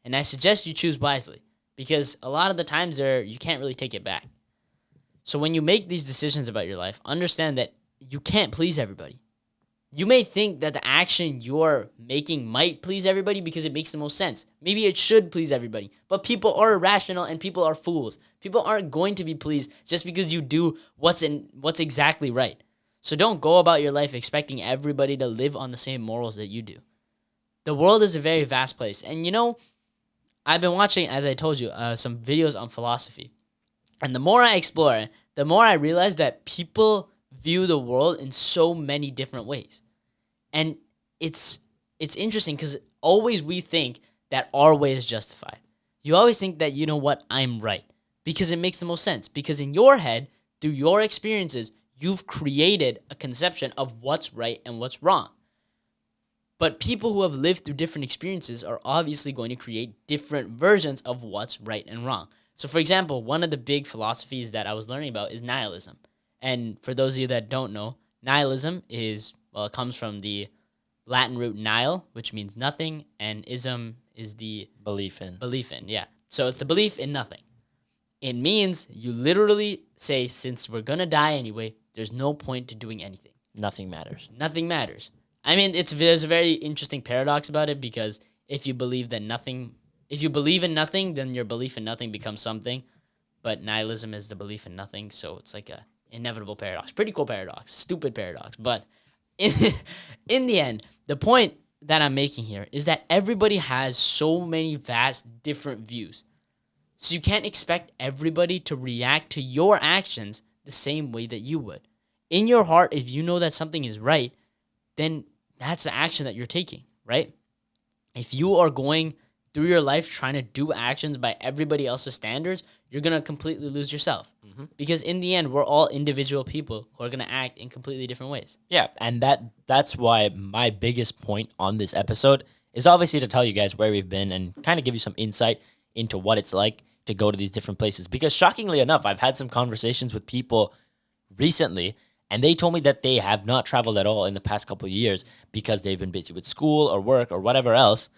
And I suggest you choose wisely because a lot of the times you can't really take it back. So when you make these decisions about your life, understand that you can't please everybody. You may think that the action you're making might please everybody because it makes the most sense. Maybe it should please everybody. But people are irrational and people are fools. People aren't going to be pleased just because you do what's exactly right. So don't go about your life expecting everybody to live on the same morals that you do. The world is a very vast place. And I've been watching, as I told you, some videos on philosophy. And the more I explore it, the more I realize that people view the world in so many different ways. And it's interesting because always we think that our way is justified. You always think that, you know what, I'm right. Because it makes the most sense. Because in your head, through your experiences, you've created a conception of what's right and what's wrong. But people who have lived through different experiences are obviously going to create different versions of what's right and wrong. So, for example, one of the big philosophies that I was learning about is nihilism. And for those of you that don't know, nihilism it comes from the Latin root nihil, which means nothing, and ism is the Belief in. yeah. So it's the belief in nothing. It means you literally say, since we're going to die anyway, there's no point to doing anything. Nothing matters. Nothing matters. I mean, there's a very interesting paradox about it because if you believe in nothing, then your belief in nothing becomes something. But nihilism is the belief in nothing, so it's like a inevitable paradox. Pretty cool paradox. Stupid paradox. But in the end, the point that I'm making here is that everybody has so many vast different views. So you can't expect everybody to react to your actions the same way that you would. In your heart, if you know that something is right, then that's the action that you're taking, right? If you are going through your life trying to do actions by everybody else's standards, you're going to completely lose yourself. Mm-hmm. Because in the end, we're all individual people who are going to act in completely different ways. Yeah, and that's why my biggest point on this episode is obviously to tell you guys where we've been and kind of give you some insight into what it's like to go to these different places. Because shockingly enough, I've had some conversations with people recently, and they told me that they have not traveled at all in the past couple of years because they've been busy with school or work or whatever else.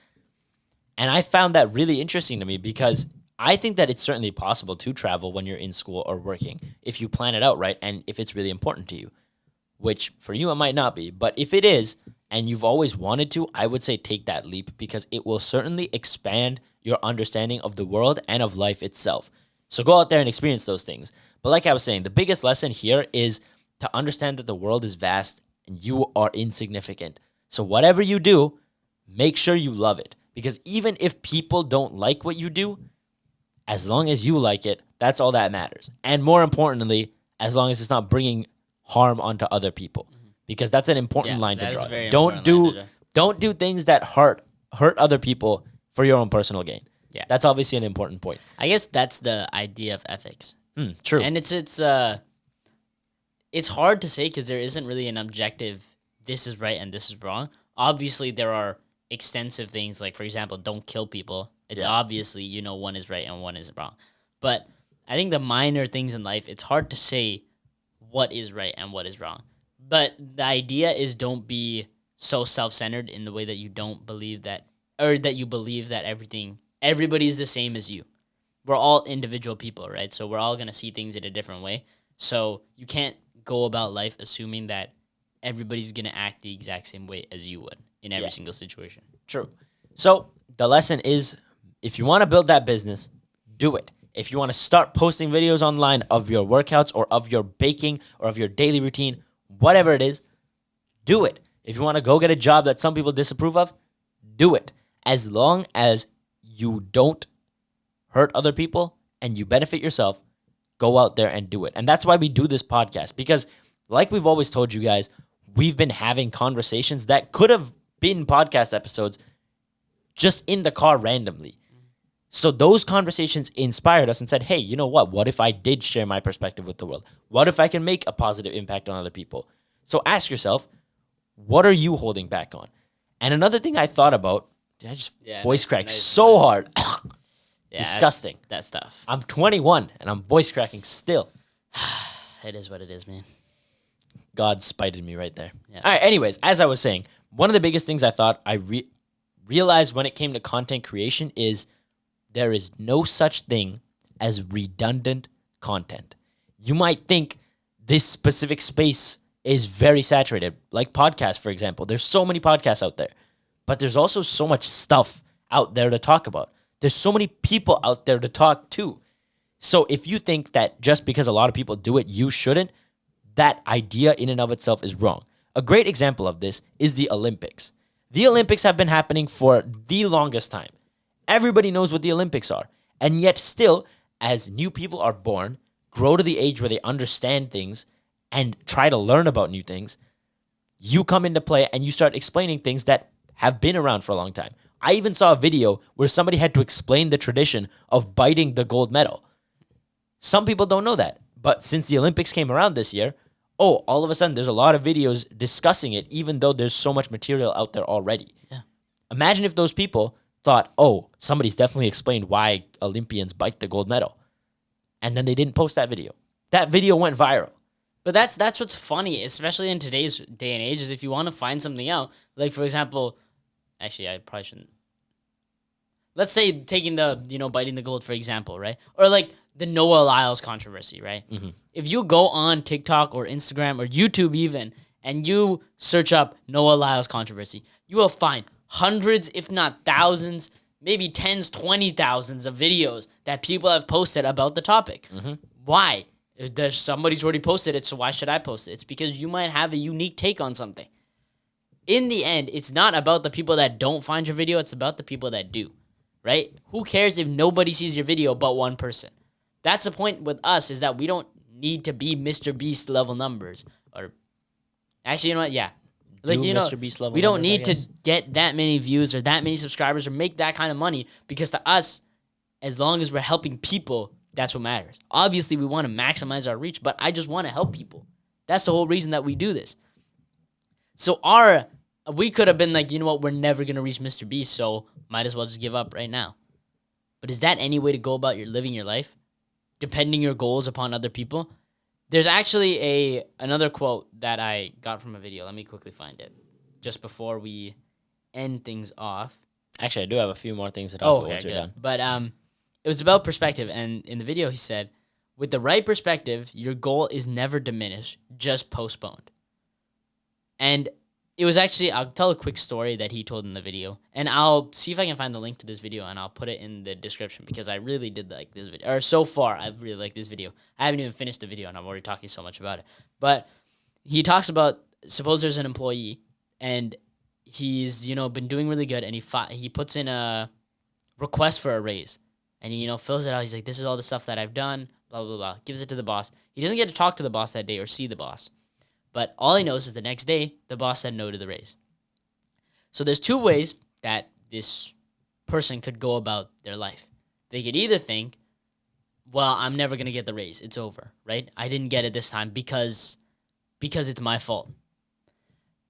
And I found that really interesting to me because I think that it's certainly possible to travel when you're in school or working if you plan it out right and if it's really important to you, which for you it might not be. But if it is and you've always wanted to, I would say take that leap because it will certainly expand your understanding of the world and of life itself. So go out there and experience those things. But like I was saying, the biggest lesson here is to understand that the world is vast and you are insignificant. So whatever you do, make sure you love it. Because even if people don't like what you do, as long as you like it, that's all that matters. And more importantly, as long as it's not bringing harm onto other people. Because that's an important line to draw. Don't do things that hurt other people for your own personal gain. Yeah. That's obviously an important point. I guess that's the idea of ethics. True. And it's hard to say because there isn't really an objective, this is right and this is wrong. Obviously, there are extensive things like, for example, don't kill people. It's obviously, one is right and one is wrong. But I think the minor things in life, it's hard to say what is right and what is wrong. But the idea is don't be so self-centered in the way that you don't believe that, or that you believe that everything everybody's the same as you. We're all individual people, right? So we're all going to see things in a different way. So you can't go about life assuming that everybody's going to act the exact same way as you would in every single situation. True. So the lesson is, if you want to build that business, do it. If you want to start posting videos online of your workouts or of your baking or of your daily routine, whatever it is, do it. If you want to go get a job that some people disapprove of, do it. As long as you don't hurt other people and you benefit yourself, go out there and do it. And that's why we do this podcast, because like we've always told you guys, we've been having conversations that could have been podcast episodes just in the car randomly. So those conversations inspired us and said, hey, you know what? What if I did share my perspective with the world? What if I can make a positive impact on other people? So ask yourself, what are you holding back on? And another thing I thought about, I just voice cracked so hard. Yeah, Disgusting. That's tough. I'm 21 and I'm voice cracking still. It is what it is, man. God spited me right there. Yeah. All right, anyways, as I was saying, one of the biggest things I thought I realized when it came to content creation is there is no such thing as redundant content. You might think this specific space is very saturated, like podcasts, for example. There's so many podcasts out there, but there's also so much stuff out there to talk about. There's so many people out there to talk to. So if you think that just because a lot of people do it, you shouldn't, that idea in and of itself is wrong. A great example of this is the Olympics. The Olympics have been happening for the longest time. Everybody knows what the Olympics are. And yet still, as new people are born, grow to the age where they understand things and try to learn about new things, you come into play and you start explaining things that have been around for a long time. I even saw a video where somebody had to explain the tradition of biting the gold medal. Some people don't know that. But since the Olympics came around this year, all of a sudden there's a lot of videos discussing it, even though there's so much material out there already. Yeah. Imagine if those people thought, somebody's definitely explained why Olympians bite the gold medal. And then they didn't post that video. That video went viral. But that's what's funny, especially in today's day and age, is if you want to find something out, like, for example, actually, I probably shouldn't. Let's say taking the, biting the gold, for example, right? Or like the Noah Lyles controversy, right? Mm-hmm. If you go on TikTok or Instagram or YouTube even, and you search up Noah Lyles controversy, you will find hundreds, if not thousands, maybe tens, 20,000s of videos that people have posted about the topic. Mm-hmm. Why? Somebody's already posted it, so why should I post it? It's because you might have a unique take on something. In the end, it's not about the people that don't find your video, it's about the people that do, right? Who cares if nobody sees your video but one person? That's the point with us, is that we don't need to be Mr. Beast level numbers. Or actually, you know what? Yeah. Mr. Beast level we don't numbers, need to get that many views or that many subscribers or make that kind of money, because to us, as long as we're helping people, that's what matters. Obviously, we want to maximize our reach, but I just want to help people. That's the whole reason that we do this. So we could have been like, you know what, we're never going to reach Mr. Beast, so might as well just give up right now. But is that any way to go about living your life? Depending your goals upon other people? There's actually another quote that I got from a video. Let me quickly find it just before we end things off. Actually, I do have a few more things to talk about once good. you're done. But it was about perspective, and in the video he said, with the right perspective, your goal is never diminished, just postponed. And it was actually, I'll tell a quick story that he told in the video, and I'll see if I can find the link to this video, and I'll put it in the description, because I really did like this video. Or so far, I really like this video. I haven't even finished the video, and I'm already talking so much about it. But he talks about, suppose there's an employee, and he's, been doing really good, and he puts in a request for a raise. And he, fills it out. He's like, this is all the stuff that I've done, blah, blah, blah. Gives it to the boss. He doesn't get to talk to the boss that day or see the boss. But all he knows is the next day, the boss said no to the raise. So there's two ways that this person could go about their life. They could either think, well, I'm never going to get the raise. It's over, right? I didn't get it this time because it's my fault.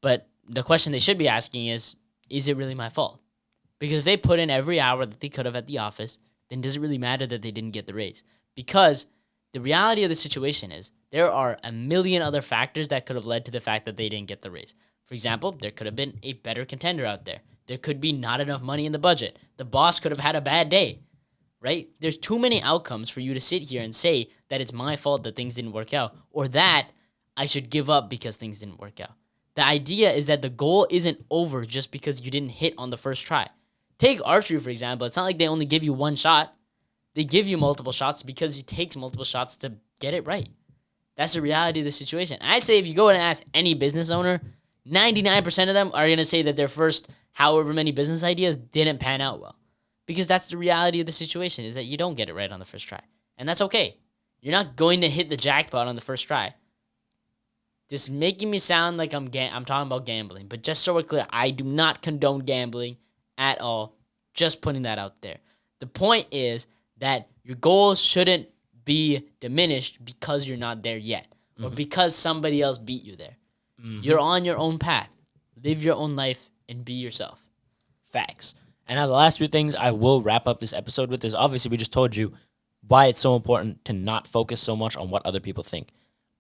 But the question they should be asking is it really my fault? Because if they put in every hour that they could have at the office, then does it really matter that they didn't get the raise? Because the reality of the situation is there are a million other factors that could have led to the fact that they didn't get the raise. For example, there could have been a better contender out there. There could be not enough money in the budget. The boss could have had a bad day, right? There's too many outcomes for you to sit here and say that it's my fault that things didn't work out, or that I should give up because things didn't work out. The idea is that the goal isn't over just because you didn't hit on the first try. Take archery, for example. It's not like they only give you one shot. They give you multiple shots because it takes multiple shots to get it right. That's the reality of the situation. I'd say if you go and ask any business owner, 99% of them are going to say that their first however many business ideas didn't pan out well. Because that's the reality of the situation, is that you don't get it right on the first try. And that's okay. You're not going to hit the jackpot on the first try. This is making me sound like I'm talking about gambling. But just so we're clear, I do not condone gambling at all. Just putting that out there. The point is that your goals shouldn't be diminished because you're not there yet. Or because somebody else beat you there. You're on your own path. Live your own life and be yourself. Facts. And now the last few things I will wrap up this episode with is obviously we just told you why it's so important to not focus so much on what other people think.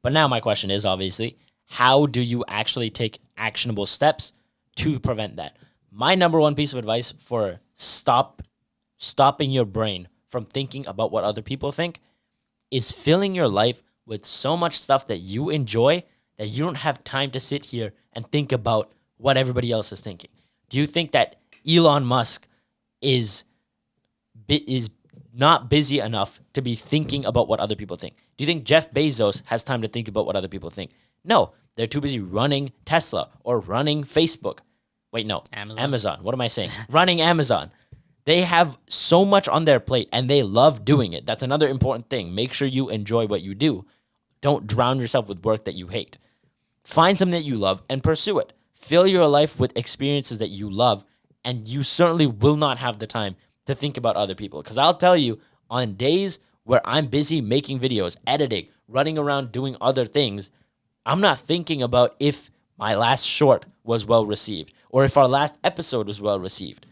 But now my question is obviously, how do you actually take actionable steps to prevent that? My number one piece of advice for stopping your brain from thinking about what other people think is filling your life with so much stuff that you enjoy that you don't have time to sit here and think about what everybody else is thinking. Do you think that Elon Musk is not busy enough to be thinking about what other people think? Do you think Jeff Bezos has time to think about what other people think? No, they're too busy running Tesla or running Facebook. Wait, no, Amazon. What am I saying? Running Amazon. They have so much on their plate and they love doing it. That's another important thing. Make sure you enjoy what you do. Don't drown yourself with work that you hate. Find something that you love and pursue it. Fill your life with experiences that you love, and you certainly will not have the time to think about other people. Because I'll tell you, on days where I'm busy making videos, editing, running around doing other things, I'm not thinking about if my last short was well received or if our last episode was well received.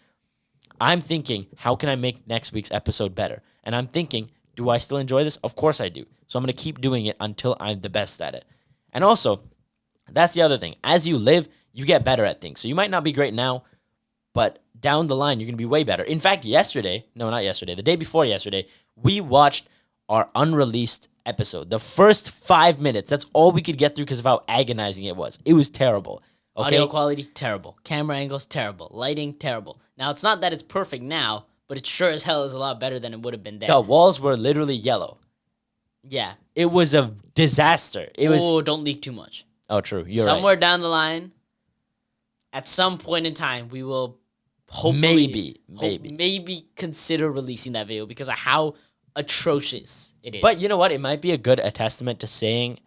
I'm thinking, how can I make next week's episode better? And I'm thinking, do I still enjoy this? Of course I do. So I'm going to keep doing it until I'm the best at it. And also, that's the other thing. As you live, you get better at things. So you might not be great now, but down the line, you're going to be way better. In fact, the day before yesterday, we watched our unreleased episode. The first 5 minutes, that's all we could get through because of how agonizing it was. It was terrible. Okay? Audio quality, terrible. Camera angles, terrible. Lighting, terrible. Now, it's not that it's perfect now, but it sure as hell is a lot better than it would have been then. The walls were literally yellow. Yeah. It was a disaster. Don't leak too much. Oh, true. You're right. Somewhere down the line, at some point in time, we will hopefully maybe consider releasing that video because of how atrocious it is. But you know what? It might be a good testament to saying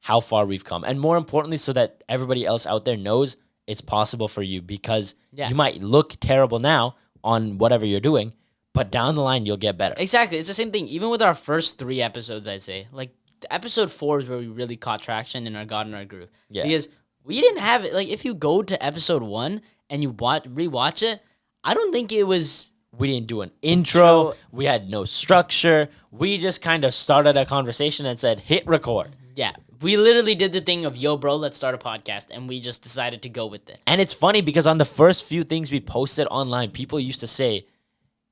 how far we've come. And more importantly, so that everybody else out there knows it's possible for you, because you might look terrible now on whatever you're doing, but down the line, you'll get better. Exactly. It's the same thing. Even with our first 3 episodes, I'd say. Like, episode 4 is where we really caught traction and got in our groove. Yeah. Because we didn't have it. Like, if you go to episode 1 and you rewatch it, I don't think it was... We didn't do an intro. We had no structure. We just kind of started a conversation and said, hit record. Yeah. We literally did the thing of, yo, bro, let's start a podcast. And we just decided to go with it. And it's funny because on the first few things we posted online, people used to say,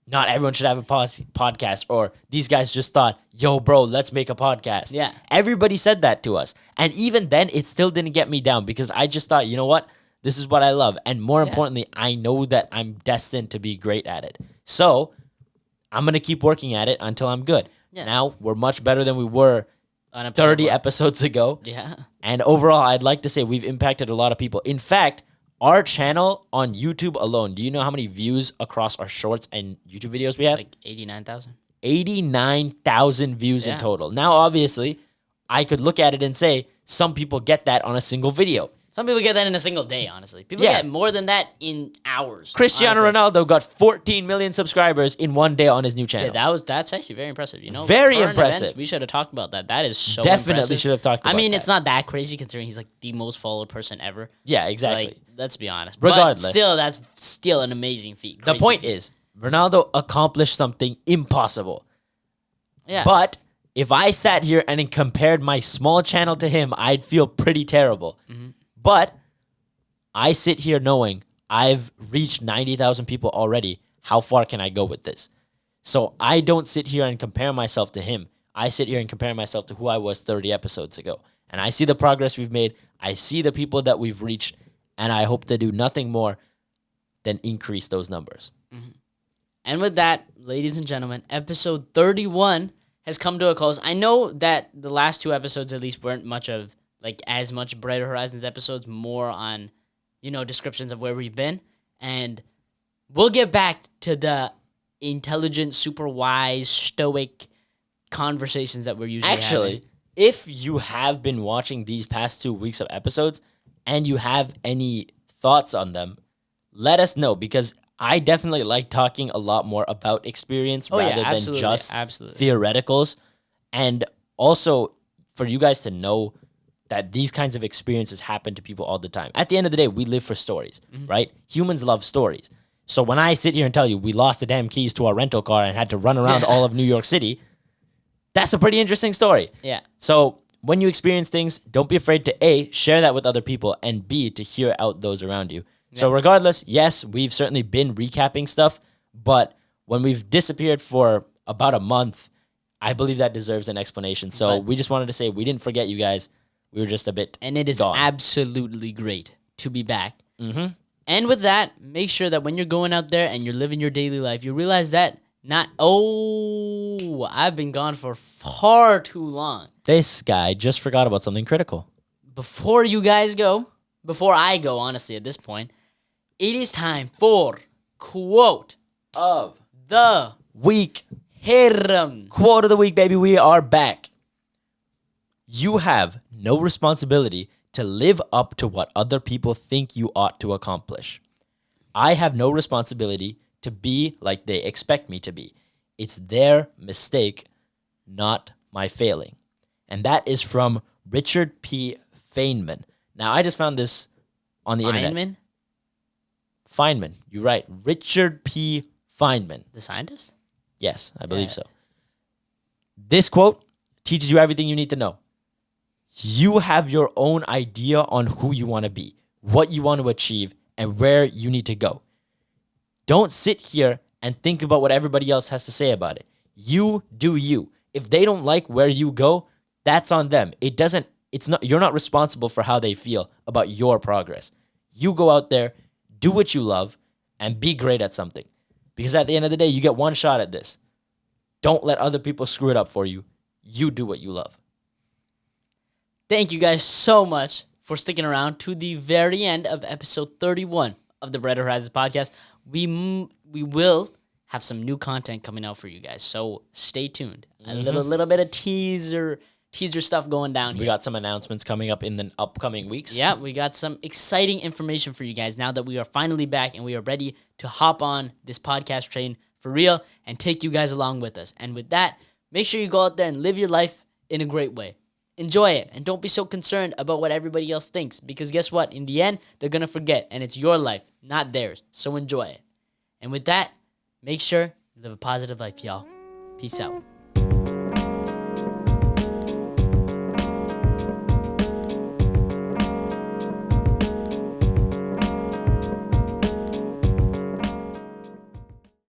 not everyone should have a podcast, or these guys just thought, yo, bro, let's make a podcast. Yeah. Everybody said that to us. And even then, it still didn't get me down because I just thought, you know what? This is what I love. And more importantly, I know that I'm destined to be great at it. So I'm going to keep working at it until I'm good. Yeah. Now, we're much better than we were 30 episodes ago. Yeah. And overall, I'd like to say we've impacted a lot of people. In fact, our channel on YouTube alone, do you know how many views across our shorts and YouTube videos we have? Like 89,000. 89,000 views in total. Now, obviously, I could look at it and say some people get that on a single video. Some people get that in a single day, honestly. People get more than that in hours. Cristiano Ronaldo got 14 million subscribers in one day on his new channel. Yeah, that's actually very impressive. You know, very impressive. Events, we should have talked about that. That is so definitely impressive. Should have talked about I mean, that. It's not that crazy considering he's like the most followed person ever. Yeah, exactly. Like, let's be honest. Regardless. But still, that's still an amazing feat. The point is, Ronaldo accomplished something impossible. Yeah. But if I sat here and compared my small channel to him, I'd feel pretty terrible. Mm-hmm. But I sit here knowing I've reached 90,000 people already. How far can I go with this? So I don't sit here and compare myself to him. I sit here and compare myself to who I was 30 episodes ago. And I see the progress we've made. I see the people that we've reached. And I hope to do nothing more than increase those numbers. And with that, ladies and gentlemen, episode 31 has come to a close. I know that the last 2 episodes at least weren't as much Brighter Horizons episodes, more on, descriptions of where we've been. And we'll get back to the intelligent, super wise, stoic conversations that we're usually having. If you have been watching these past 2 weeks of episodes and you have any thoughts on them, let us know, because I definitely like talking a lot more about experience rather than just theoreticals. And also for you guys to know that these kinds of experiences happen to people all the time. At the end of the day, we live for stories, right? Humans love stories. So when I sit here and tell you we lost the damn keys to our rental car and had to run around all of New York City, that's a pretty interesting story. Yeah. So when you experience things, don't be afraid to A, share that with other people, and B, to hear out those around you. So regardless, yes, we've certainly been recapping stuff, but when we've disappeared for about a month, I believe that deserves an explanation. So we just wanted to say we didn't forget you guys. We were just a bit And it is gone. absolutely great to be back. Mm-hmm. And with that, make sure that when you're going out there and you're living your daily life, you realize that I've been gone for far too long. This guy just forgot about something critical. Before I go, honestly, at this point, it is time for quote Of the week. Hiram. Quote of the week, baby. We are back. You have no responsibility to live up to what other people think you ought to accomplish. I have no responsibility to be like they expect me to be. It's their mistake, not my failing. And that is from Richard P. Feynman. Now, I just found this on the internet. Feynman, you're right. Richard P. Feynman. The scientist? Yes, I believe so. This quote teaches you everything you need to know. You have your own idea on who you want to be, what you want to achieve, and where you need to go. Don't sit here and think about what everybody else has to say about it. You do you. If they don't like where you go, that's on them. You're not responsible for how they feel about your progress. You go out there, do what you love, and be great at something. Because at the end of the day, you get one shot at this. Don't let other people screw it up for you. You do what you love. Thank you guys so much for sticking around to the very end of episode 31 of the Brighter Horizons podcast. We will have some new content coming out for you guys, so stay tuned. A little bit of teaser stuff going down here. We got some announcements coming up in the upcoming weeks. Yeah, we got some exciting information for you guys now that we are finally back and we are ready to hop on this podcast train for real and take you guys along with us. And with that, make sure you go out there and live your life in a great way. Enjoy it, and don't be so concerned about what everybody else thinks, because guess what? In the end, they're going to forget, and it's your life, not theirs. So enjoy it. And with that, make sure you live a positive life, y'all. Peace out.